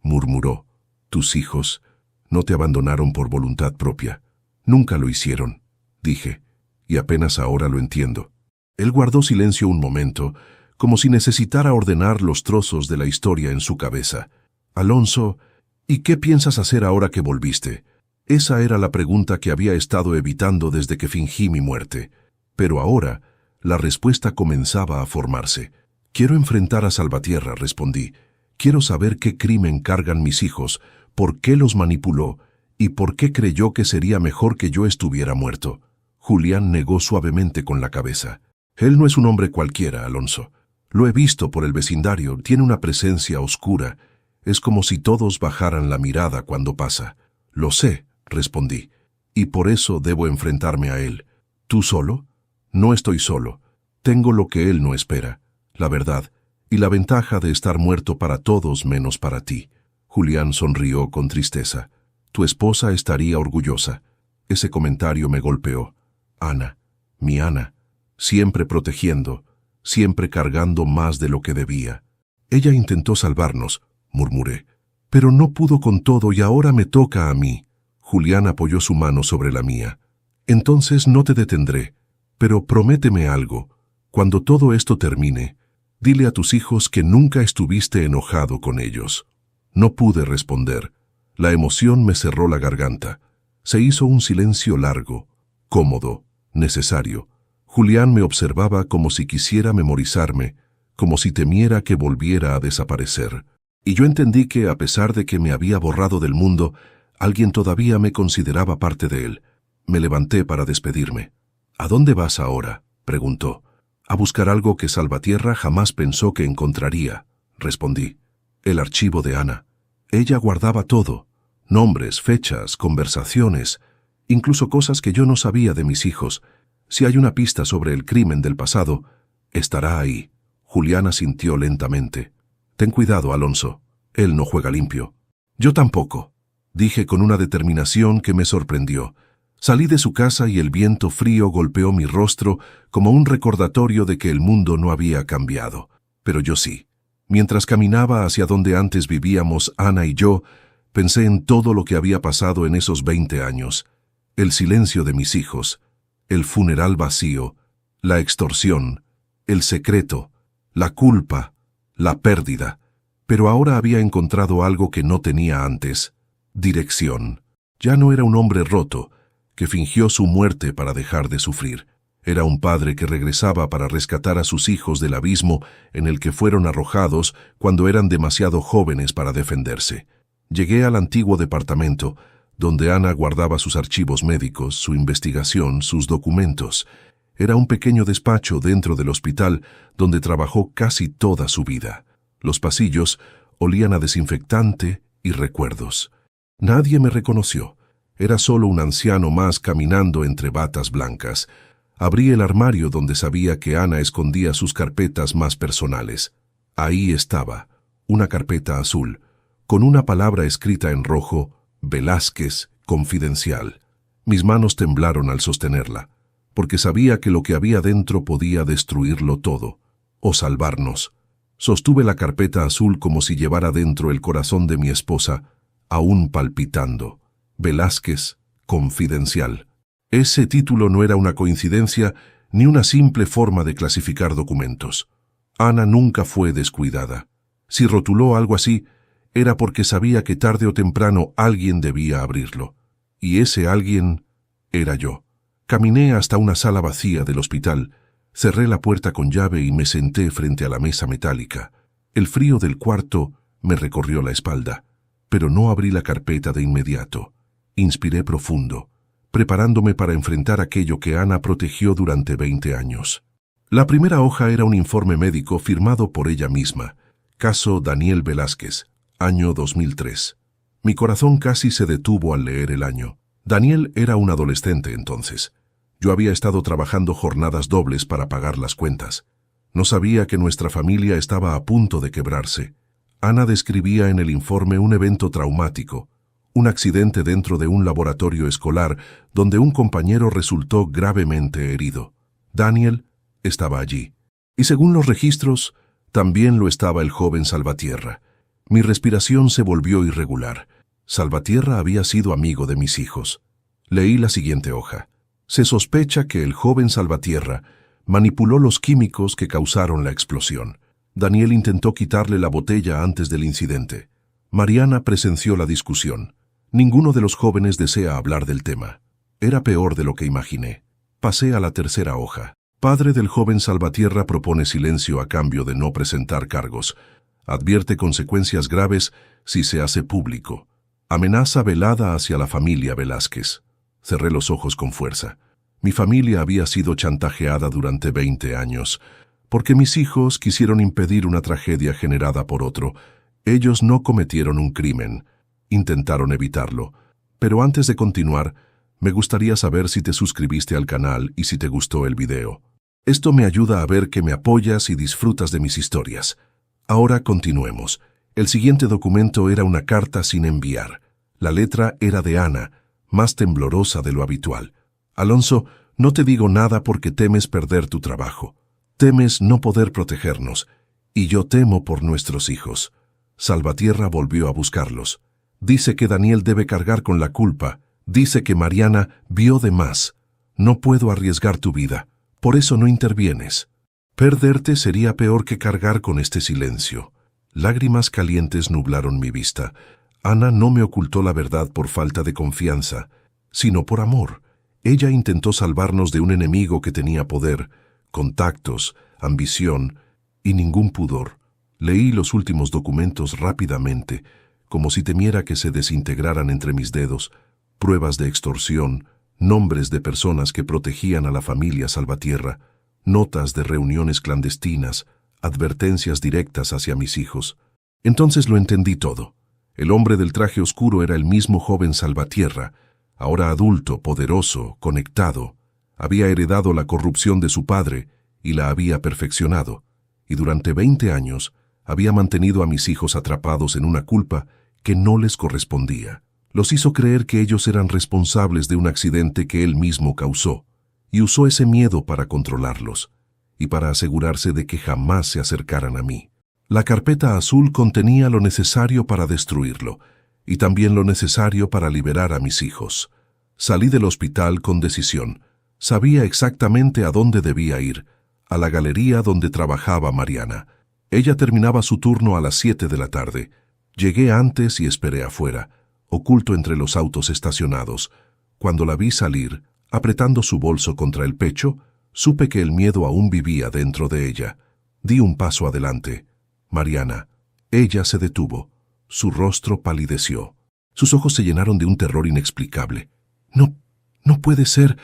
murmuró. Tus hijos no te abandonaron por voluntad propia. Nunca lo hicieron, dije, y apenas ahora lo entiendo. Él guardó silencio un momento, como si necesitara ordenar los trozos de la historia en su cabeza. Alonso, ¿y qué piensas hacer ahora que volviste? Esa era la pregunta que había estado evitando desde que fingí mi muerte. Pero ahora, la respuesta comenzaba a formarse. Quiero enfrentar a Salvatierra, respondí. Quiero saber qué crimen cargan mis hijos, por qué los manipuló y por qué creyó que sería mejor que yo estuviera muerto. Julián negó suavemente con la cabeza. Él no es un hombre cualquiera, Alonso. Lo he visto por el vecindario, tiene una presencia oscura. Es como si todos bajaran la mirada cuando pasa. Lo sé, respondí, y por eso debo enfrentarme a él. ¿Tú solo? No estoy solo. Tengo lo que él no espera, la verdad, y la ventaja de estar muerto para todos menos para ti. Julián sonrió con tristeza. Tu esposa estaría orgullosa. Ese comentario me golpeó. Ana, mi Ana, siempre protegiendo, siempre cargando más de lo que debía. Ella intentó salvarnos, murmuré, pero no pudo con todo y ahora me toca a mí. Julián apoyó su mano sobre la mía. Entonces no te detendré, pero prométeme algo. Cuando todo esto termine, dile a tus hijos que nunca estuviste enojado con ellos. No pude responder. La emoción me cerró la garganta. Se hizo un silencio largo, cómodo, necesario. Julián me observaba como si quisiera memorizarme, como si temiera que volviera a desaparecer. Y yo entendí que, a pesar de que me había borrado del mundo, alguien todavía me consideraba parte de él. Me levanté para despedirme. ¿A dónde vas ahora?, preguntó. A buscar algo que Salvatierra jamás pensó que encontraría, respondí. El archivo de Ana. Ella guardaba todo, nombres, fechas, conversaciones, incluso cosas que yo no sabía de mis hijos. Si hay una pista sobre el crimen del pasado, estará ahí. Julián asintió lentamente. Ten cuidado, Alonso. Él no juega limpio. Yo tampoco, dije con una determinación que me sorprendió. Salí de su casa y el viento frío golpeó mi rostro como un recordatorio de que el mundo no había cambiado. Pero yo sí. Mientras caminaba hacia donde antes vivíamos Ana y yo, pensé en todo lo que había pasado en esos 20 años. El silencio de mis hijos, el funeral vacío, la extorsión, el secreto, la culpa, la pérdida. Pero ahora había encontrado algo que no tenía antes: dirección. Ya no era un hombre roto, que fingió su muerte para dejar de sufrir. Era un padre que regresaba para rescatar a sus hijos del abismo en el que fueron arrojados cuando eran demasiado jóvenes para defenderse. Llegué al antiguo departamento, donde Ana guardaba sus archivos médicos, su investigación, sus documentos. Era un pequeño despacho dentro del hospital donde trabajó casi toda su vida. Los pasillos olían a desinfectante y recuerdos. Nadie me reconoció. Era solo un anciano más caminando entre batas blancas. Abrí el armario donde sabía que Ana escondía sus carpetas más personales. Ahí estaba, una carpeta azul, con una palabra escrita en rojo: Velázquez, confidencial. Mis manos temblaron al sostenerla. porque sabía que lo que había dentro podía destruirlo todo, o salvarnos. Sostuve la carpeta azul como si llevara dentro el corazón de mi esposa, aún palpitando. Velázquez, confidencial. Ese título no era una coincidencia ni una simple forma de clasificar documentos. Ana nunca fue descuidada. Si rotuló algo así, era porque sabía que tarde o temprano alguien debía abrirlo. Y ese alguien era yo. Caminé hasta una sala vacía del hospital, cerré la puerta con llave y me senté frente a la mesa metálica. El frío del cuarto me recorrió la espalda, pero no abrí la carpeta de inmediato. Inspiré profundo, preparándome para enfrentar aquello que Ana protegió durante 20 años. La primera hoja era un informe médico firmado por ella misma. Caso Daniel Velázquez, año 2003. Mi corazón casi se detuvo al leer el año. Daniel era un adolescente entonces. Yo había estado trabajando jornadas dobles para pagar las cuentas. No sabía que nuestra familia estaba a punto de quebrarse. Ana describía en el informe un evento traumático, un accidente dentro de un laboratorio escolar donde un compañero resultó gravemente herido. Daniel estaba allí. Y según los registros, también lo estaba el joven Salvatierra. Mi respiración se volvió irregular. Salvatierra había sido amigo de mis hijos. Leí la siguiente hoja. Se sospecha que el joven Salvatierra manipuló los químicos que causaron la explosión. Daniel intentó quitarle la botella antes del incidente. Mariana presenció la discusión. Ninguno de los jóvenes desea hablar del tema. Era peor de lo que imaginé. Pasé a la tercera hoja. Padre del joven Salvatierra propone silencio a cambio de no presentar cargos. Advierte consecuencias graves si se hace público. Amenaza velada hacia la familia Velázquez. Cerré los ojos con fuerza. Mi familia había sido chantajeada durante 20 años, porque mis hijos quisieron impedir una tragedia generada por otro. Ellos no cometieron un crimen, intentaron evitarlo. Pero antes de continuar, me gustaría saber si te suscribiste al canal y si te gustó el video. Esto me ayuda a ver que me apoyas y disfrutas de mis historias. Ahora continuemos. El siguiente documento era una carta sin enviar. La letra era de Ana, más temblorosa de lo habitual. Alonso, no te digo nada porque temes perder tu trabajo. Temes no poder protegernos. Y yo temo por nuestros hijos. Salvatierra volvió a buscarlos. Dice que Daniel debe cargar con la culpa. Dice que Mariana vio de más. No puedo arriesgar tu vida. Por eso no intervienes. Perderte sería peor que cargar con este silencio. Lágrimas calientes nublaron mi vista. Ana no me ocultó la verdad por falta de confianza, sino por amor. Ella intentó salvarnos de un enemigo que tenía poder, contactos, ambición y ningún pudor. Leí los últimos documentos rápidamente, como si temiera que se desintegraran entre mis dedos, pruebas de extorsión, nombres de personas que protegían a la familia Salvatierra, notas de reuniones clandestinas, advertencias directas hacia mis hijos. Entonces lo entendí todo. El hombre del traje oscuro era el mismo joven Salvatierra, ahora adulto, poderoso, conectado. Había heredado la corrupción de su padre y la había perfeccionado, y durante 20 años había mantenido a mis hijos atrapados en una culpa que no les correspondía. Los hizo creer que ellos eran responsables de un accidente que él mismo causó, y usó ese miedo para controlarlos, y para asegurarse de que jamás se acercaran a mí. La carpeta azul contenía lo necesario para destruirlo, y también lo necesario para liberar a mis hijos. Salí del hospital con decisión. Sabía exactamente a dónde debía ir, a la galería donde trabajaba Mariana. Ella terminaba su turno a las 7 de la tarde. Llegué antes y esperé afuera, oculto entre los autos estacionados. Cuando la vi salir, apretando su bolso contra el pecho, supe que el miedo aún vivía dentro de ella. Di un paso adelante. Mariana. Ella se detuvo. Su rostro palideció. Sus ojos se llenaron de un terror inexplicable. No puede ser,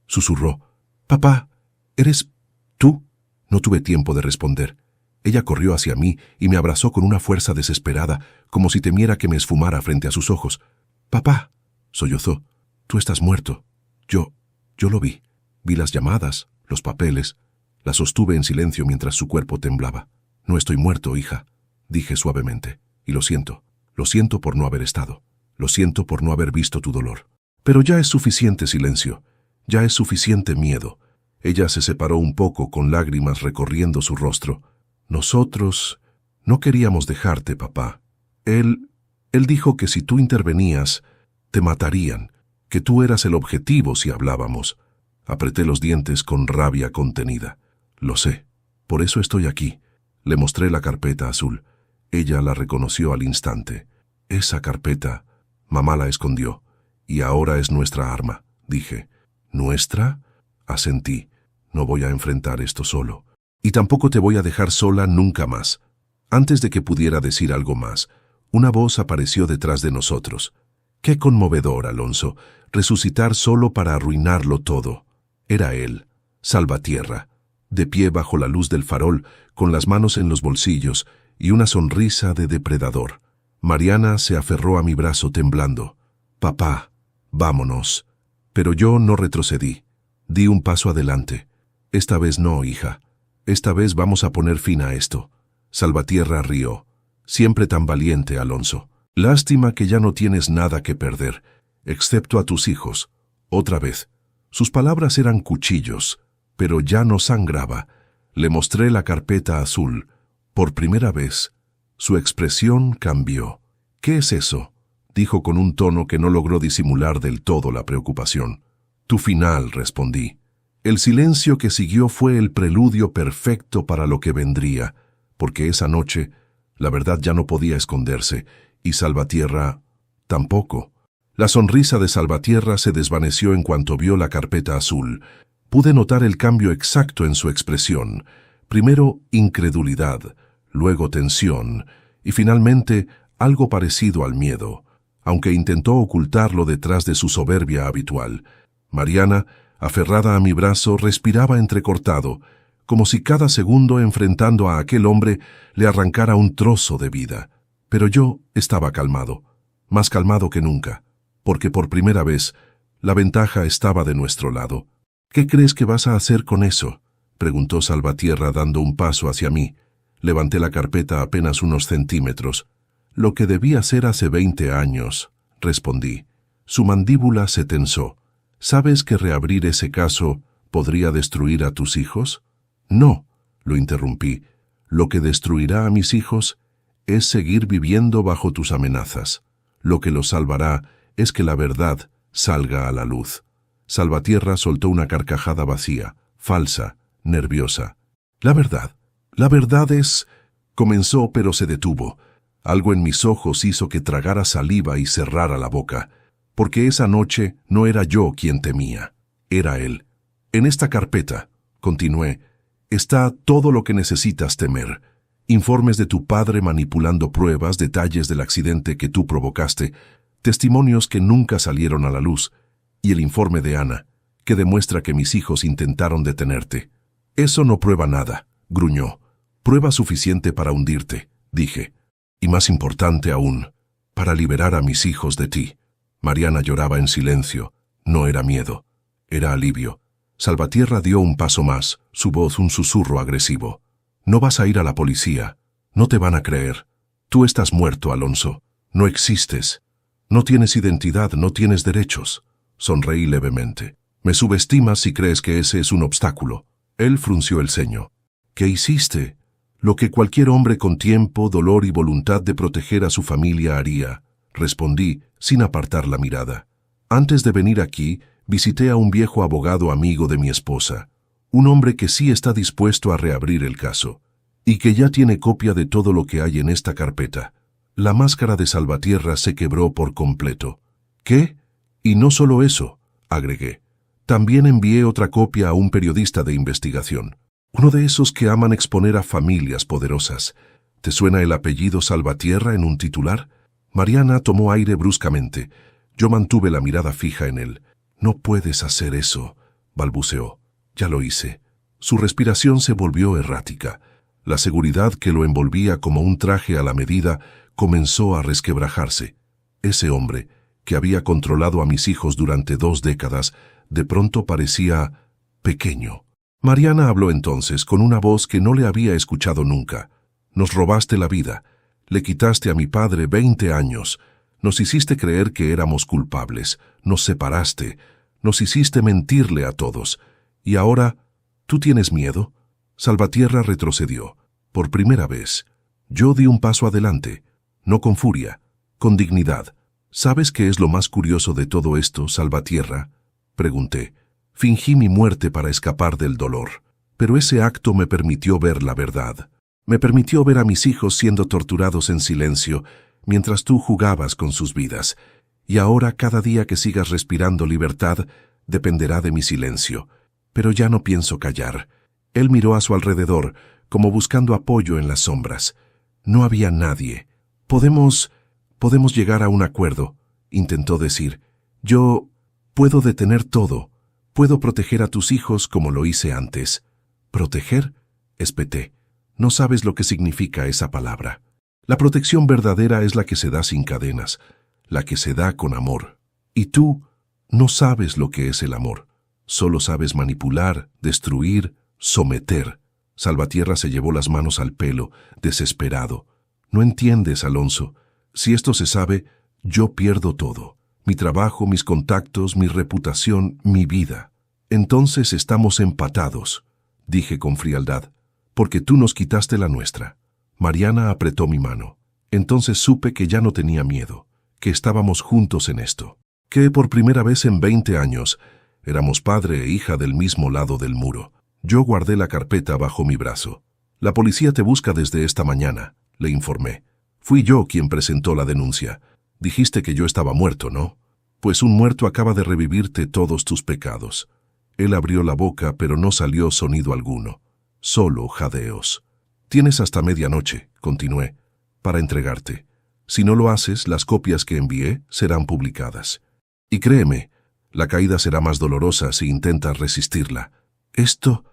susurró. Papá, ¿eres tú? No tuve tiempo de responder. Ella corrió hacia mí y me abrazó con una fuerza desesperada, como si temiera que me esfumara frente a sus ojos. Papá, sollozó, tú estás muerto. Yo lo vi. Vi las llamadas, los papeles. La sostuve en silencio mientras su cuerpo temblaba. No estoy muerto, hija, dije suavemente. Y lo siento por no haber estado. Lo siento por no haber visto tu dolor. Pero ya es suficiente silencio. Ya es suficiente miedo. Ella se separó un poco con lágrimas recorriendo su rostro. Nosotros no queríamos dejarte, papá. Él dijo que si tú intervenías, te matarían, que tú eras el objetivo si hablábamos. Apreté los dientes con rabia contenida. Lo sé, por eso estoy aquí. Le mostré la carpeta azul. Ella la reconoció al instante. Esa carpeta, mamá la escondió, y ahora es nuestra arma, dije. ¿Nuestra? Asentí. No voy a enfrentar esto solo. Y tampoco te voy a dejar sola nunca más. Antes de que pudiera decir algo más, una voz apareció detrás de nosotros. Qué conmovedor, Alonso, resucitar solo para arruinarlo todo. Era él, Salvatierra, de pie bajo la luz del farol, con las manos en los bolsillos y una sonrisa de depredador. Mariana se aferró a mi brazo temblando. Papá, vámonos. Pero yo no retrocedí. Di un paso adelante. Esta vez no, hija. Esta vez vamos a poner fin a esto. Salvatierra rió. Siempre tan valiente, Alonso. Lástima que ya no tienes nada que perder, excepto a tus hijos. Otra vez. Sus palabras eran cuchillos, pero ya no sangraba. Le mostré la carpeta azul. Por primera vez, su expresión cambió. ¿Qué es eso?, dijo con un tono que no logró disimular del todo la preocupación. Tu final, respondí. El silencio que siguió fue el preludio perfecto para lo que vendría, porque esa noche la verdad ya no podía esconderse, y Salvatierra tampoco. La sonrisa de Salvatierra se desvaneció en cuanto vio la carpeta azul. Pude notar el cambio exacto en su expresión. Primero incredulidad, luego tensión, y finalmente algo parecido al miedo, aunque intentó ocultarlo detrás de su soberbia habitual. Mariana, aferrada a mi brazo, respiraba entrecortado, como si cada segundo enfrentando a aquel hombre le arrancara un trozo de vida. Pero yo estaba calmado, más calmado que nunca, porque por primera vez la ventaja estaba de nuestro lado. ¿Qué crees que vas a hacer con eso?, preguntó Salvatierra dando un paso hacia mí. Levanté la carpeta apenas unos centímetros. Lo que debí hacer hace 20 años, respondí. Su mandíbula se tensó. ¿Sabes que reabrir ese caso podría destruir a tus hijos? No, lo interrumpí. Lo que destruirá a mis hijos es seguir viviendo bajo tus amenazas. Lo que los salvará es que la verdad salga a la luz. Salvatierra soltó una carcajada vacía, falsa, nerviosa. La verdad es... Comenzó, pero se detuvo. Algo en mis ojos hizo que tragara saliva y cerrara la boca, porque esa noche no era yo quien temía, era él. En esta carpeta, continué, está todo lo que necesitas temer. Informes de tu padre manipulando pruebas, detalles del accidente que tú provocaste, testimonios que nunca salieron a la luz, y el informe de Ana, que demuestra que mis hijos intentaron detenerte. Eso no prueba nada, gruñó. Prueba suficiente para hundirte, dije. Y más importante aún, para liberar a mis hijos de ti. Mariana lloraba en silencio. No era miedo, era alivio. Salvatierra dio un paso más, su voz un susurro agresivo. No vas a ir a la policía. No te van a creer. Tú estás muerto, Alonso. No existes. No tienes identidad, no tienes derechos. Sonreí levemente. Me subestimas si crees que ese es un obstáculo. Él frunció el ceño. ¿Qué hiciste? Lo que cualquier hombre con tiempo, dolor y voluntad de proteger a su familia haría, respondí sin apartar la mirada. Antes de venir aquí, visité a un viejo abogado amigo de mi esposa, un hombre que sí está dispuesto a reabrir el caso, y que ya tiene copia de todo lo que hay en esta carpeta. La máscara de Salvatierra se quebró por completo. ¿Qué? Y no solo eso, agregué. También envié otra copia a un periodista de investigación. Uno de esos que aman exponer a familias poderosas. ¿Te suena el apellido Salvatierra en un titular? Mariana tomó aire bruscamente. Yo mantuve la mirada fija en él. No puedes hacer eso, balbuceó. Ya lo hice. Su respiración se volvió errática. La seguridad que lo envolvía como un traje a la medida comenzó a resquebrajarse. Ese hombre, que había controlado a mis hijos durante 2 décadas, de pronto parecía pequeño. Mariana habló entonces con una voz que no le había escuchado nunca. Nos robaste la vida, le quitaste a mi padre 20 años, nos hiciste creer que éramos culpables, nos separaste, nos hiciste mentirle a todos, y ahora ¿Tú tienes miedo? Salvatierra retrocedió. Por primera vez. Yo di un paso adelante, no con furia, con dignidad. ¿Sabes qué es lo más curioso de todo esto, Salvatierra? Pregunté. Fingí mi muerte para escapar del dolor, pero ese acto me permitió ver la verdad. Me permitió ver a mis hijos siendo torturados en silencio, mientras tú jugabas con sus vidas. Y ahora cada día que sigas respirando libertad, dependerá de mi silencio. Pero ya no pienso callar. Él miró a su alrededor, como buscando apoyo en las sombras. No había nadie. Podemos llegar a un acuerdo, intentó decir. Yo puedo detener todo. Puedo proteger a tus hijos como lo hice antes. ¿Proteger? Espeté. No sabes lo que significa esa palabra. La protección verdadera es la que se da sin cadenas, la que se da con amor. Y tú no sabes lo que es el amor. Solo sabes manipular, destruir, someter. Salvatierra se llevó las manos al pelo, desesperado. No entiendes, Alonso. Si esto se sabe, yo pierdo todo. Mi trabajo, mis contactos, mi reputación, mi vida. Entonces estamos empatados, dije con frialdad, porque tú nos quitaste la nuestra. Mariana apretó mi mano. Entonces supe que ya no tenía miedo, que estábamos juntos en esto, que por primera vez en 20 años éramos padre e hija del mismo lado del muro. Yo guardé la carpeta bajo mi brazo. La policía te busca desde esta mañana, le informé. Fui yo quien presentó la denuncia. Dijiste que yo estaba muerto, ¿no? Pues un muerto acaba de revivirte todos tus pecados. Él abrió la boca, pero no salió sonido alguno. Solo jadeos. Tienes hasta medianoche, continué, para entregarte. Si no lo haces, las copias que envié serán publicadas. Y créeme, la caída será más dolorosa si intentas resistirla. Esto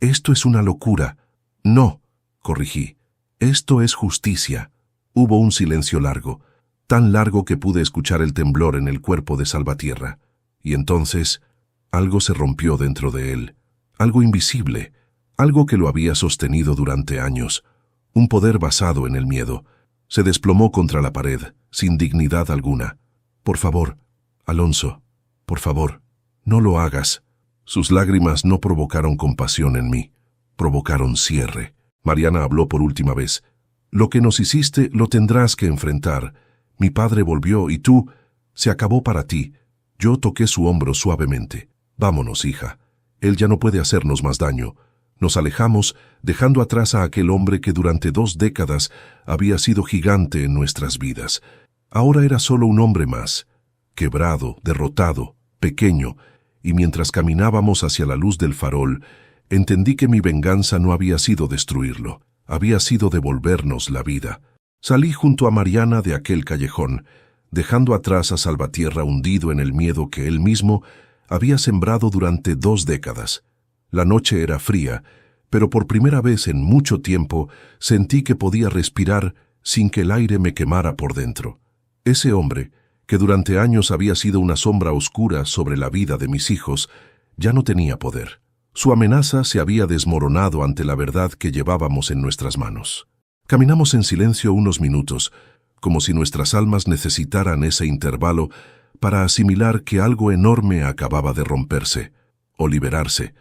es una locura. No, corrigí. Esto es justicia. Hubo un silencio largo, tan largo que pude escuchar el temblor en el cuerpo de Salvatierra. Y entonces, algo se rompió dentro de él. Algo invisible, algo que lo había sostenido durante años. Un poder basado en el miedo. Se desplomó contra la pared, sin dignidad alguna. Por favor, Alonso, por favor, no lo hagas. Sus lágrimas no provocaron compasión en mí, provocaron cierre. Mariana habló por última vez. Lo que nos hiciste lo tendrás que enfrentar. Mi padre volvió y tú, se acabó para ti. Yo toqué su hombro suavemente. Vámonos, hija. Él ya no puede hacernos más daño. Nos alejamos, dejando atrás a aquel hombre que durante 2 décadas había sido gigante en nuestras vidas. Ahora era solo un hombre más, quebrado, derrotado, pequeño, y mientras caminábamos hacia la luz del farol, entendí que mi venganza no había sido destruirlo, había sido devolvernos la vida. Salí junto a Mariana de aquel callejón, dejando atrás a Salvatierra hundido en el miedo que él mismo había sembrado durante 2 décadas. La noche era fría, pero por primera vez en mucho tiempo sentí que podía respirar sin que el aire me quemara por dentro. Ese hombre, que durante años había sido una sombra oscura sobre la vida de mis hijos, ya no tenía poder. Su amenaza se había desmoronado ante la verdad que llevábamos en nuestras manos. Caminamos en silencio unos minutos, como si nuestras almas necesitaran ese intervalo para asimilar que algo enorme acababa de romperse, o liberarse.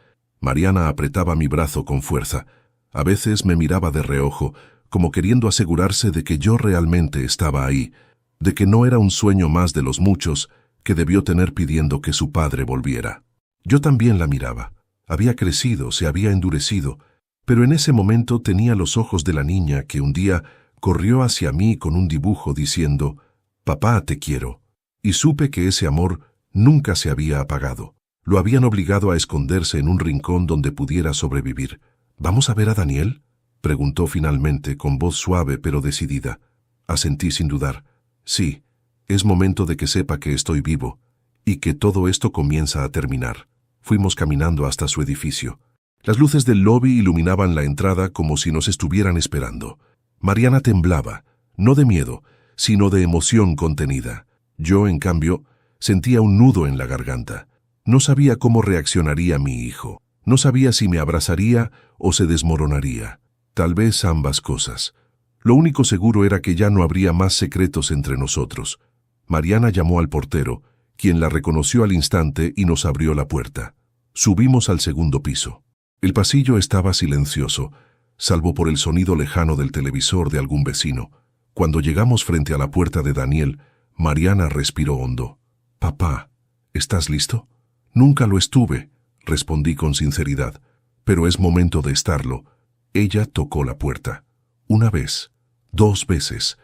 Mariana apretaba mi brazo con fuerza. A veces me miraba de reojo, como queriendo asegurarse de que yo realmente estaba ahí, de que no era un sueño más de los muchos que debió tener pidiendo que su padre volviera. Yo también la miraba. Había crecido, se había endurecido, pero en ese momento tenía los ojos de la niña que un día corrió hacia mí con un dibujo diciendo, «Papá, te quiero». Y supe que ese amor nunca se había apagado. Lo habían obligado a esconderse en un rincón donde pudiera sobrevivir. «¿Vamos a ver a Daniel?», preguntó finalmente con voz suave pero decidida. Asentí sin dudar. «Sí, es momento de que sepa que estoy vivo y que todo esto comienza a terminar». Fuimos caminando hasta su edificio. Las luces del lobby iluminaban la entrada como si nos estuvieran esperando. Mariana temblaba, no de miedo, sino de emoción contenida. Yo, en cambio, sentía un nudo en la garganta. No sabía cómo reaccionaría mi hijo. No sabía si me abrazaría o se desmoronaría. Tal vez ambas cosas. Lo único seguro era que ya no habría más secretos entre nosotros. Mariana llamó al portero, quien la reconoció al instante y nos abrió la puerta. Subimos al segundo piso. El pasillo estaba silencioso, salvo por el sonido lejano del televisor de algún vecino. Cuando llegamos frente a la puerta de Daniel, Mariana respiró hondo. «Papá, ¿estás listo?» «Nunca lo estuve», respondí con sinceridad, «pero es momento de estarlo». Ella tocó la puerta. Una vez, 2 veces.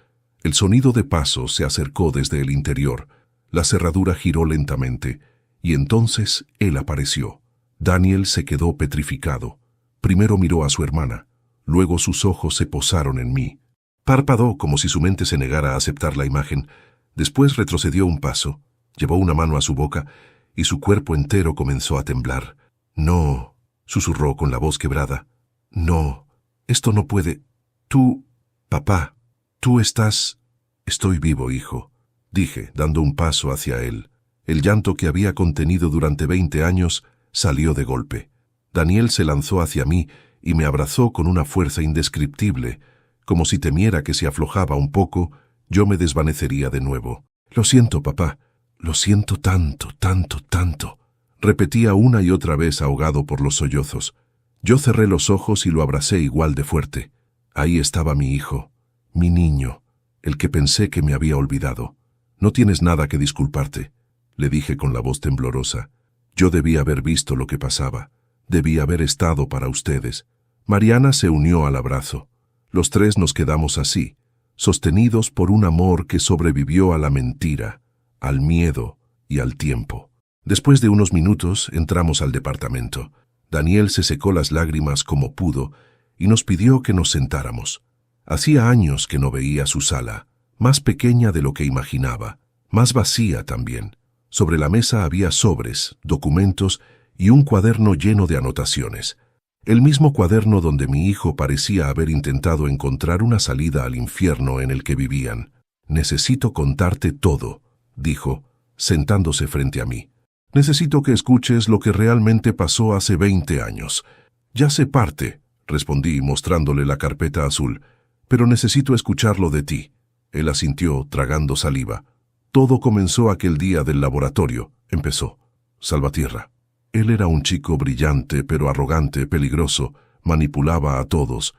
El sonido de pasos se acercó desde el interior. La cerradura giró lentamente, y entonces él apareció. Daniel se quedó petrificado. Primero miró a su hermana, luego sus ojos se posaron en mí. Parpadeó como si su mente se negara a aceptar la imagen. Después retrocedió un paso, llevó una mano a su boca y su cuerpo entero comenzó a temblar. «No», susurró con la voz quebrada. «No, esto no puede. Tú, papá, tú estás...» «Estoy vivo, hijo», dije, dando un paso hacia él. El llanto que había contenido durante 20 años salió de golpe. Daniel se lanzó hacia mí y me abrazó con una fuerza indescriptible, como si temiera que si aflojaba un poco, yo me desvanecería de nuevo. «Lo siento, papá. Lo siento tanto, tanto, tanto», repetía una y otra vez ahogado por los sollozos. Yo cerré los ojos y lo abracé igual de fuerte. Ahí estaba mi hijo, mi niño, el que pensé que me había olvidado. «No tienes nada que disculparte», le dije con la voz temblorosa. «Yo debí haber visto lo que pasaba. Debí haber estado para ustedes». Mariana se unió al abrazo. Los 3 nos quedamos así, sostenidos por un amor que sobrevivió a la mentira, al miedo y al tiempo. Después de unos minutos entramos al departamento. Daniel se secó las lágrimas como pudo y nos pidió que nos sentáramos. Hacía años que no veía su sala, más pequeña de lo que imaginaba, más vacía también. Sobre la mesa había sobres, documentos y un cuaderno lleno de anotaciones. El mismo cuaderno donde mi hijo parecía haber intentado encontrar una salida al infierno en el que vivían. «Necesito contarte todo», dijo, sentándose frente a mí. «Necesito que escuches lo que realmente pasó hace 20 años. Ya sé parte», respondí mostrándole la carpeta azul, «pero necesito escucharlo de ti». Él asintió, tragando saliva. «Todo comenzó aquel día del laboratorio», empezó. «Salvatierra. Él era un chico brillante, pero arrogante, peligroso, manipulaba a todos.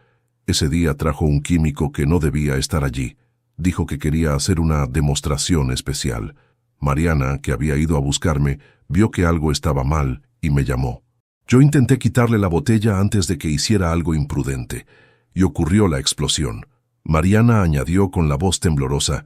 Ese día trajo un químico que no debía estar allí. Dijo que quería hacer una demostración especial. Mariana, que había ido a buscarme, vio que algo estaba mal y me llamó. Yo intenté quitarle la botella antes de que hiciera algo imprudente, y ocurrió la explosión». Mariana añadió con la voz temblorosa: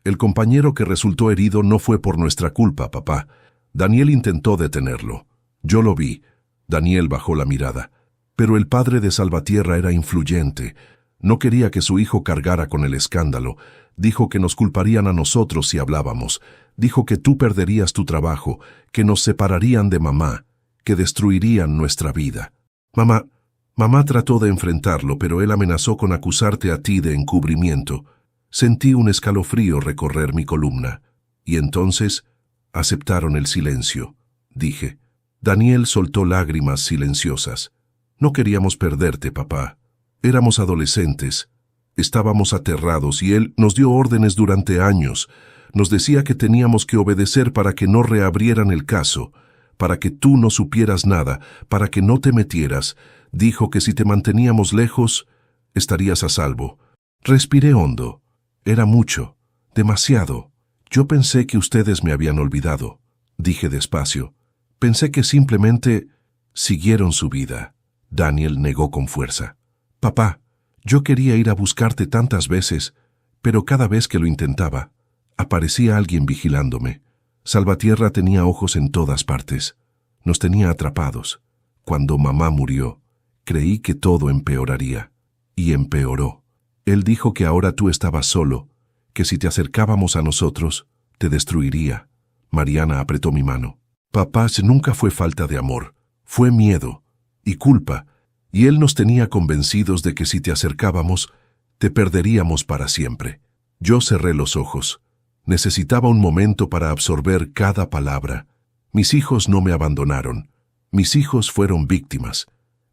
«El compañero que resultó herido no fue por nuestra culpa, papá. Daniel intentó detenerlo. Yo lo vi». Daniel bajó la mirada. «Pero el padre de Salvatierra era influyente. No quería que su hijo cargara con el escándalo. Dijo que nos culparían a nosotros si hablábamos. Dijo que tú perderías tu trabajo, que nos separarían de mamá, que destruirían nuestra vida. Mamá trató de enfrentarlo, pero él amenazó con acusarte a ti de encubrimiento». Sentí un escalofrío recorrer mi columna. «Y entonces aceptaron el silencio», dije. Daniel soltó lágrimas silenciosas. «No queríamos perderte, papá. Éramos adolescentes. Estábamos aterrados y él nos dio órdenes durante años. Nos decía que teníamos que obedecer para que no reabrieran el caso, para que tú no supieras nada, para que no te metieras. Dijo que si te manteníamos lejos, estarías a salvo». Respiré hondo. Era mucho, demasiado. «Yo pensé que ustedes me habían olvidado», dije despacio. «Pensé que simplemente siguieron su vida». Daniel negó con fuerza. «Papá, yo quería ir a buscarte tantas veces, pero cada vez que lo intentaba, aparecía alguien vigilándome. Salvatierra tenía ojos en todas partes. Nos tenía atrapados. Cuando mamá murió, creí que todo empeoraría. Y empeoró. Él dijo que ahora tú estabas solo, que si te acercábamos a nosotros, te destruiría». Mariana apretó mi mano. «Papá, nunca fue falta de amor, fue miedo y culpa, y él nos tenía convencidos de que si te acercábamos, te perderíamos para siempre». Yo cerré los ojos. Necesitaba un momento para absorber cada palabra. Mis hijos no me abandonaron. Mis hijos fueron víctimas.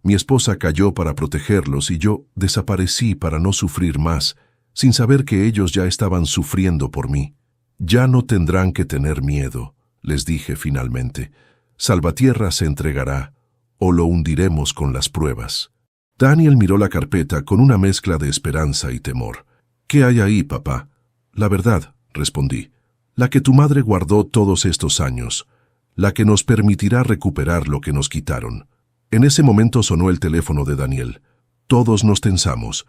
Mi esposa cayó para protegerlos y yo desaparecí para no sufrir más, sin saber que ellos ya estaban sufriendo por mí. «Ya no tendrán que tener miedo», les dije finalmente. «Salvatierra se entregará, o lo hundiremos con las pruebas. Daniel miró la carpeta con una mezcla de esperanza y temor. ¿Qué hay ahí, papá? La verdad, respondí. La que tu madre guardó todos estos años. La que nos permitirá recuperar lo que nos quitaron. En ese momento sonó el teléfono de Daniel. Todos nos tensamos.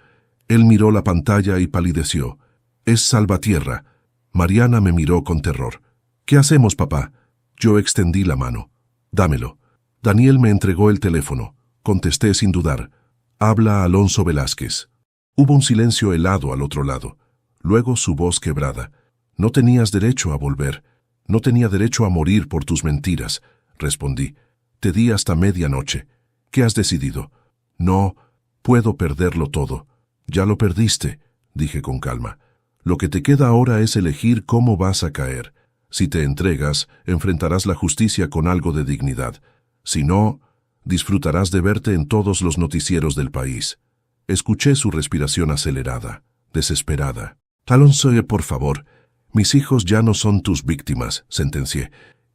Él miró la pantalla y palideció. Es Salvatierra. Mariana me miró con terror. ¿Qué hacemos, papá? Yo extendí la mano. Dámelo. Daniel me entregó el teléfono. Contesté sin dudar. Habla Alonso Velázquez. Hubo un silencio helado al otro lado. Luego su voz quebrada. No tenías derecho a volver. No tenía derecho a morir por tus mentiras, respondí. Te di hasta medianoche. ¿Qué has decidido? No, puedo perderlo todo. Ya lo perdiste, dije con calma. Lo que te queda ahora es elegir cómo vas a caer. Si te entregas, enfrentarás la justicia con algo de dignidad. Si no, disfrutarás de verte en todos los noticieros del país. Escuché su respiración acelerada, desesperada. Alonso, por favor, mis hijos ya no son tus víctimas, sentencié.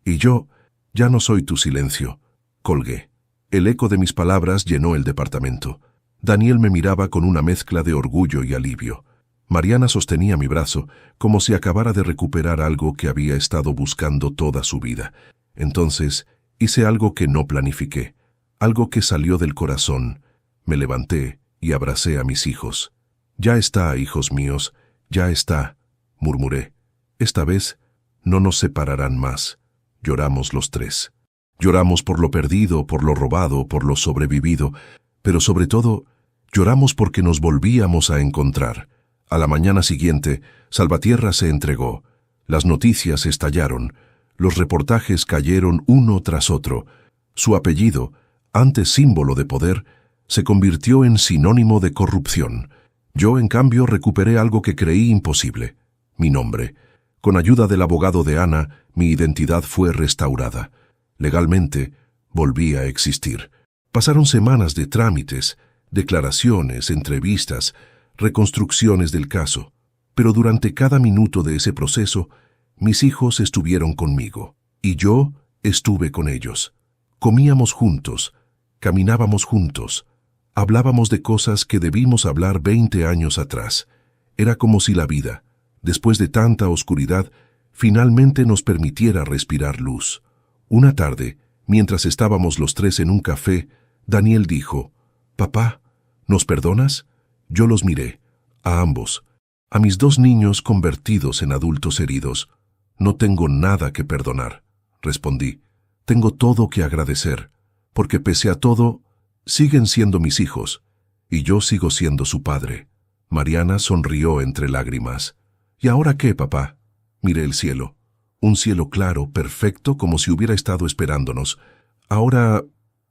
Y yo ya no soy tu silencio. Colgué. El eco de mis palabras llenó el departamento. Daniel me miraba con una mezcla de orgullo y alivio. Mariana sostenía mi brazo, como si acabara de recuperar algo que había estado buscando toda su vida. Entonces hice algo que no planifiqué, algo que salió del corazón. Me levanté y abracé a mis hijos. Ya está, hijos míos, ya está, murmuré. Esta vez no nos separarán más. Lloramos los tres. Lloramos por lo perdido, por lo robado, por lo sobrevivido, pero sobre todo, lloramos porque nos volvíamos a encontrar. A la mañana siguiente, Salvatierra se entregó. Las noticias estallaron. Los reportajes cayeron uno tras otro. Su apellido, antes símbolo de poder, se convirtió en sinónimo de corrupción. Yo, en cambio, recuperé algo que creí imposible: mi nombre. Con ayuda del abogado de Ana, mi identidad fue restaurada. Legalmente, volví a existir. Pasaron semanas de trámites, declaraciones, entrevistas, reconstrucciones del caso. Pero durante cada minuto de ese proceso, mis hijos estuvieron conmigo. Y yo estuve con ellos. Comíamos juntos, caminábamos juntos, hablábamos de cosas que debimos hablar 20 años atrás. Era como si la vida, después de tanta oscuridad, finalmente nos permitiera respirar luz. Una tarde, mientras estábamos los tres en un café, Daniel dijo: «Papá, ¿nos perdonas?» Yo los miré, a ambos, a mis dos niños convertidos en adultos heridos. «No tengo nada que perdonar», respondí. «Tengo todo que agradecer, porque pese a todo, siguen siendo mis hijos, y yo sigo siendo su padre». Mariana sonrió entre lágrimas. «¿Y ahora qué, papá?» Miré el cielo. Un cielo claro, perfecto, como si hubiera estado esperándonos. «Ahora»,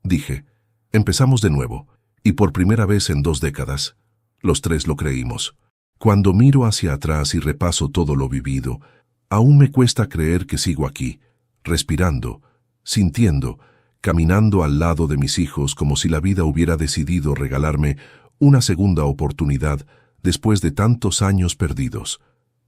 dije, «empezamos de nuevo, y por primera vez en 2 décadas». Los tres lo creímos. Cuando miro hacia atrás y repaso todo lo vivido, aún me cuesta creer que sigo aquí, respirando, sintiendo, caminando al lado de mis hijos como si la vida hubiera decidido regalarme una segunda oportunidad después de tantos años perdidos.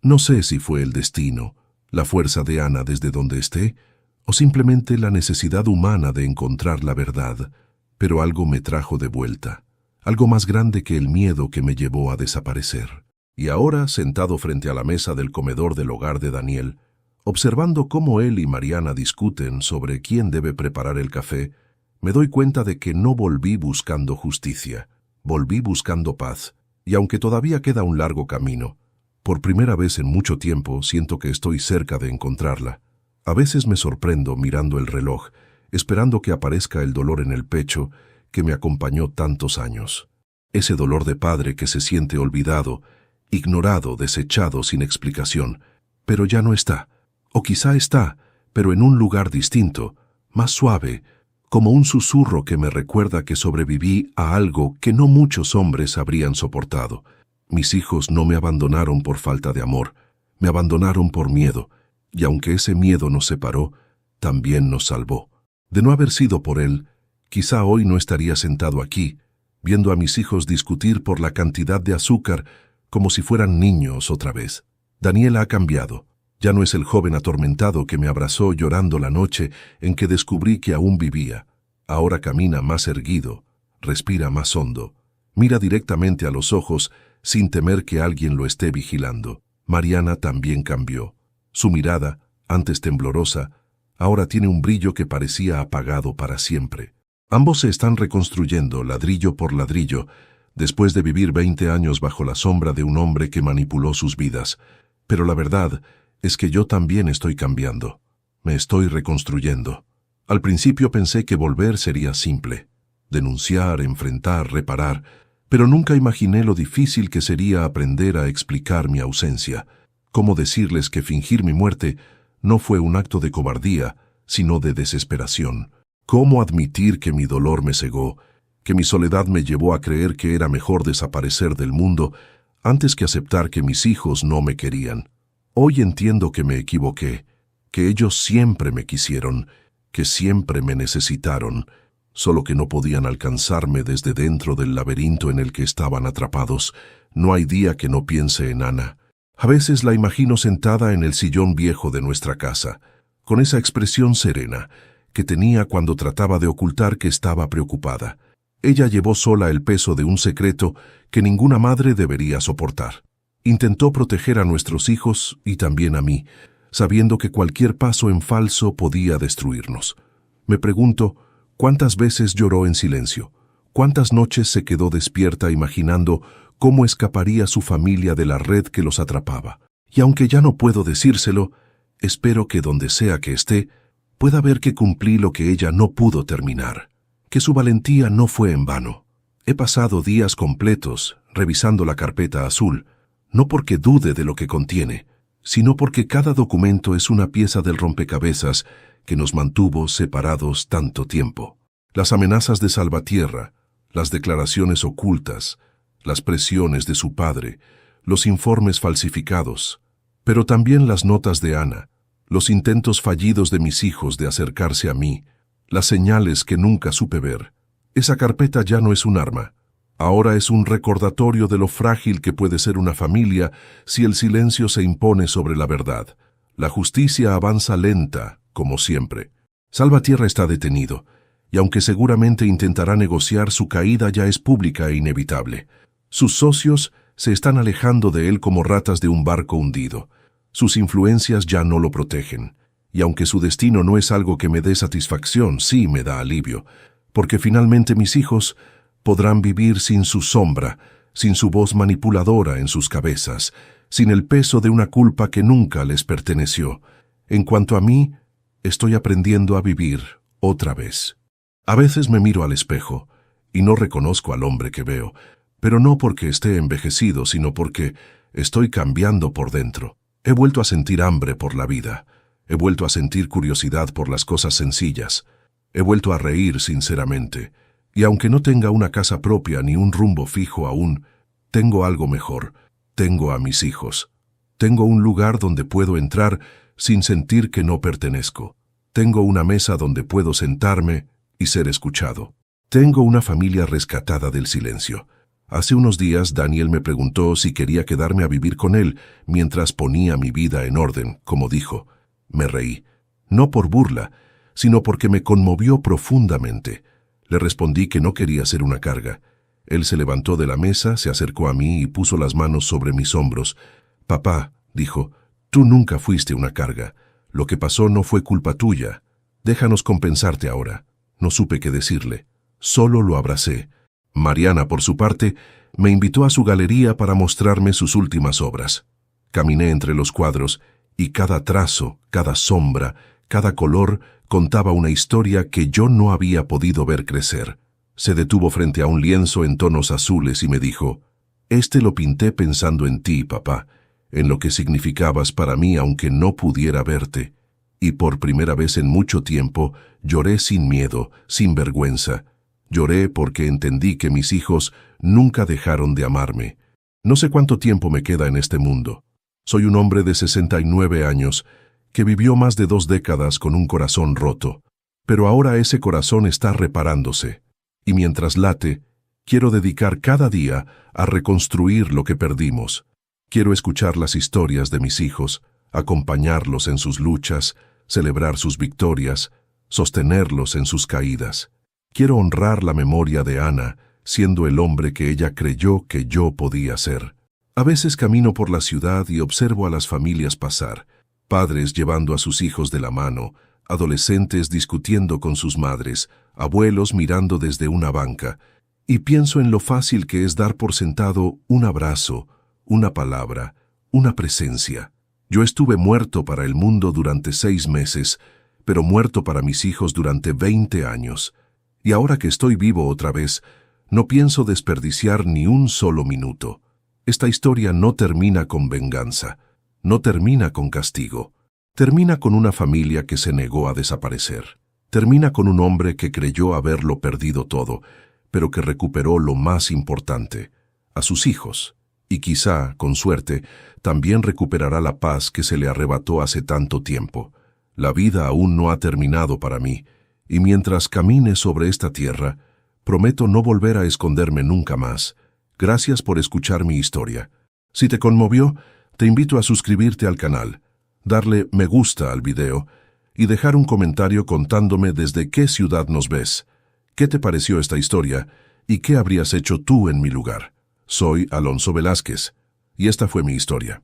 No sé si fue el destino, la fuerza de Ana desde donde esté, o simplemente la necesidad humana de encontrar la verdad, pero algo me trajo de vuelta, algo más grande que el miedo que me llevó a desaparecer. Y ahora, sentado frente a la mesa del comedor del hogar de Daniel, observando cómo él y Mariana discuten sobre quién debe preparar el café, me doy cuenta de que no volví buscando justicia, volví buscando paz, y aunque todavía queda un largo camino, por primera vez en mucho tiempo siento que estoy cerca de encontrarla. A veces me sorprendo mirando el reloj, esperando que aparezca el dolor en el pecho que me acompañó tantos años. Ese dolor de padre que se siente olvidado, ignorado, desechado sin explicación, pero ya no está. O quizá está, pero en un lugar distinto, más suave, como un susurro que me recuerda que sobreviví a algo que no muchos hombres habrían soportado. Mis hijos no me abandonaron por falta de amor, me abandonaron por miedo, y aunque ese miedo nos separó, también nos salvó. De no haber sido por él, quizá hoy no estaría sentado aquí, viendo a mis hijos discutir por la cantidad de azúcar como si fueran niños otra vez. Daniel ha cambiado. Ya no es el joven atormentado que me abrazó llorando la noche en que descubrí que aún vivía. Ahora camina más erguido, respira más hondo, mira directamente a los ojos sin temer que alguien lo esté vigilando. Mariana también cambió. Su mirada, antes temblorosa, ahora tiene un brillo que parecía apagado para siempre. Ambos se están reconstruyendo ladrillo por ladrillo, después de vivir 20 años bajo la sombra de un hombre que manipuló sus vidas. Pero la verdad es que yo también estoy cambiando. Me estoy reconstruyendo. Al principio pensé que volver sería simple. Denunciar, enfrentar, reparar. Pero nunca imaginé lo difícil que sería aprender a explicar mi ausencia. Cómo decirles que fingir mi muerte no fue un acto de cobardía, sino de desesperación. Cómo admitir que mi dolor me cegó, que mi soledad me llevó a creer que era mejor desaparecer del mundo antes que aceptar que mis hijos no me querían. Hoy entiendo que me equivoqué, que ellos siempre me quisieron, que siempre me necesitaron, solo que no podían alcanzarme desde dentro del laberinto en el que estaban atrapados. No hay día que no piense en Ana. A veces la imagino sentada en el sillón viejo de nuestra casa, con esa expresión serena que tenía cuando trataba de ocultar que estaba preocupada. Ella llevó sola el peso de un secreto que ninguna madre debería soportar. Intentó proteger a nuestros hijos y también a mí, sabiendo que cualquier paso en falso podía destruirnos. Me pregunto, ¿cuántas veces lloró en silencio? ¿Cuántas noches se quedó despierta imaginando cómo escaparía su familia de la red que los atrapaba? Y aunque ya no puedo decírselo, espero que donde sea que esté, pueda ver que cumplí lo que ella no pudo terminar, que su valentía no fue en vano. He pasado días completos revisando la carpeta azul, no porque dude de lo que contiene, sino porque cada documento es una pieza del rompecabezas que nos mantuvo separados tanto tiempo. Las amenazas de Salvatierra, las declaraciones ocultas, las presiones de su padre, los informes falsificados, pero también las notas de Ana, los intentos fallidos de mis hijos de acercarse a mí, las señales que nunca supe ver. Esa carpeta ya no es un arma. Ahora es un recordatorio de lo frágil que puede ser una familia si el silencio se impone sobre la verdad. La justicia avanza lenta, como siempre. Salvatierra está detenido, y aunque seguramente intentará negociar, su caída ya es pública e inevitable. Sus socios se están alejando de él como ratas de un barco hundido. Sus influencias ya no lo protegen, y aunque su destino no es algo que me dé satisfacción, sí me da alivio, porque finalmente mis hijos podrán vivir sin su sombra, sin su voz manipuladora en sus cabezas, sin el peso de una culpa que nunca les perteneció. En cuanto a mí, estoy aprendiendo a vivir otra vez. A veces me miro al espejo y no reconozco al hombre que veo, pero no porque esté envejecido, sino porque estoy cambiando por dentro. He vuelto a sentir hambre por la vida. He vuelto a sentir curiosidad por las cosas sencillas. He vuelto a reír sinceramente. Y aunque no tenga una casa propia ni un rumbo fijo aún, tengo algo mejor. Tengo a mis hijos. Tengo un lugar donde puedo entrar sin sentir que no pertenezco. Tengo una mesa donde puedo sentarme y ser escuchado. Tengo una familia rescatada del silencio. Hace unos días Daniel me preguntó si quería quedarme a vivir con él mientras ponía mi vida en orden, como dijo. Me reí, no por burla, sino porque me conmovió profundamente. Le respondí que no quería ser una carga. Él se levantó de la mesa, se acercó a mí y puso las manos sobre mis hombros. Papá, dijo, tú nunca fuiste una carga. Lo que pasó no fue culpa tuya. Déjanos compensarte ahora. No supe qué decirle. Solo lo abracé. Mariana, por su parte, me invitó a su galería para mostrarme sus últimas obras. Caminé entre los cuadros y cada trazo, cada sombra, cada color contaba una historia que yo no había podido ver crecer. Se detuvo frente a un lienzo en tonos azules y me dijo, «Este lo pinté pensando en ti, papá, en lo que significabas para mí aunque no pudiera verte». Y por primera vez en mucho tiempo lloré sin miedo, sin vergüenza. Lloré porque entendí que mis hijos nunca dejaron de amarme. No sé cuánto tiempo me queda en este mundo. Soy un hombre de 69 años que vivió más de 2 décadas con un corazón roto. Pero ahora ese corazón está reparándose. Y mientras late, quiero dedicar cada día a reconstruir lo que perdimos. Quiero escuchar las historias de mis hijos, acompañarlos en sus luchas, celebrar sus victorias, sostenerlos en sus caídas. Quiero honrar la memoria de Ana, siendo el hombre que ella creyó que yo podía ser. A veces camino por la ciudad y observo a las familias pasar, padres llevando a sus hijos de la mano, adolescentes discutiendo con sus madres, abuelos mirando desde una banca, y pienso en lo fácil que es dar por sentado un abrazo, una palabra, una presencia. Yo estuve muerto para el mundo durante 6 meses, pero muerto para mis hijos durante 20 años. Y ahora que estoy vivo otra vez, no pienso desperdiciar ni un solo minuto. Esta historia no termina con venganza, no termina con castigo. Termina con una familia que se negó a desaparecer. Termina con un hombre que creyó haberlo perdido todo, pero que recuperó lo más importante, a sus hijos. Y quizá, con suerte, también recuperará la paz que se le arrebató hace tanto tiempo. La vida aún no ha terminado para mí, y mientras camine sobre esta tierra, prometo no volver a esconderme nunca más. Gracias por escuchar mi historia. Si te conmovió, te invito a suscribirte al canal, darle me gusta al video y dejar un comentario contándome desde qué ciudad nos ves, qué te pareció esta historia y qué habrías hecho tú en mi lugar. Soy Alonso Velázquez, y esta fue mi historia.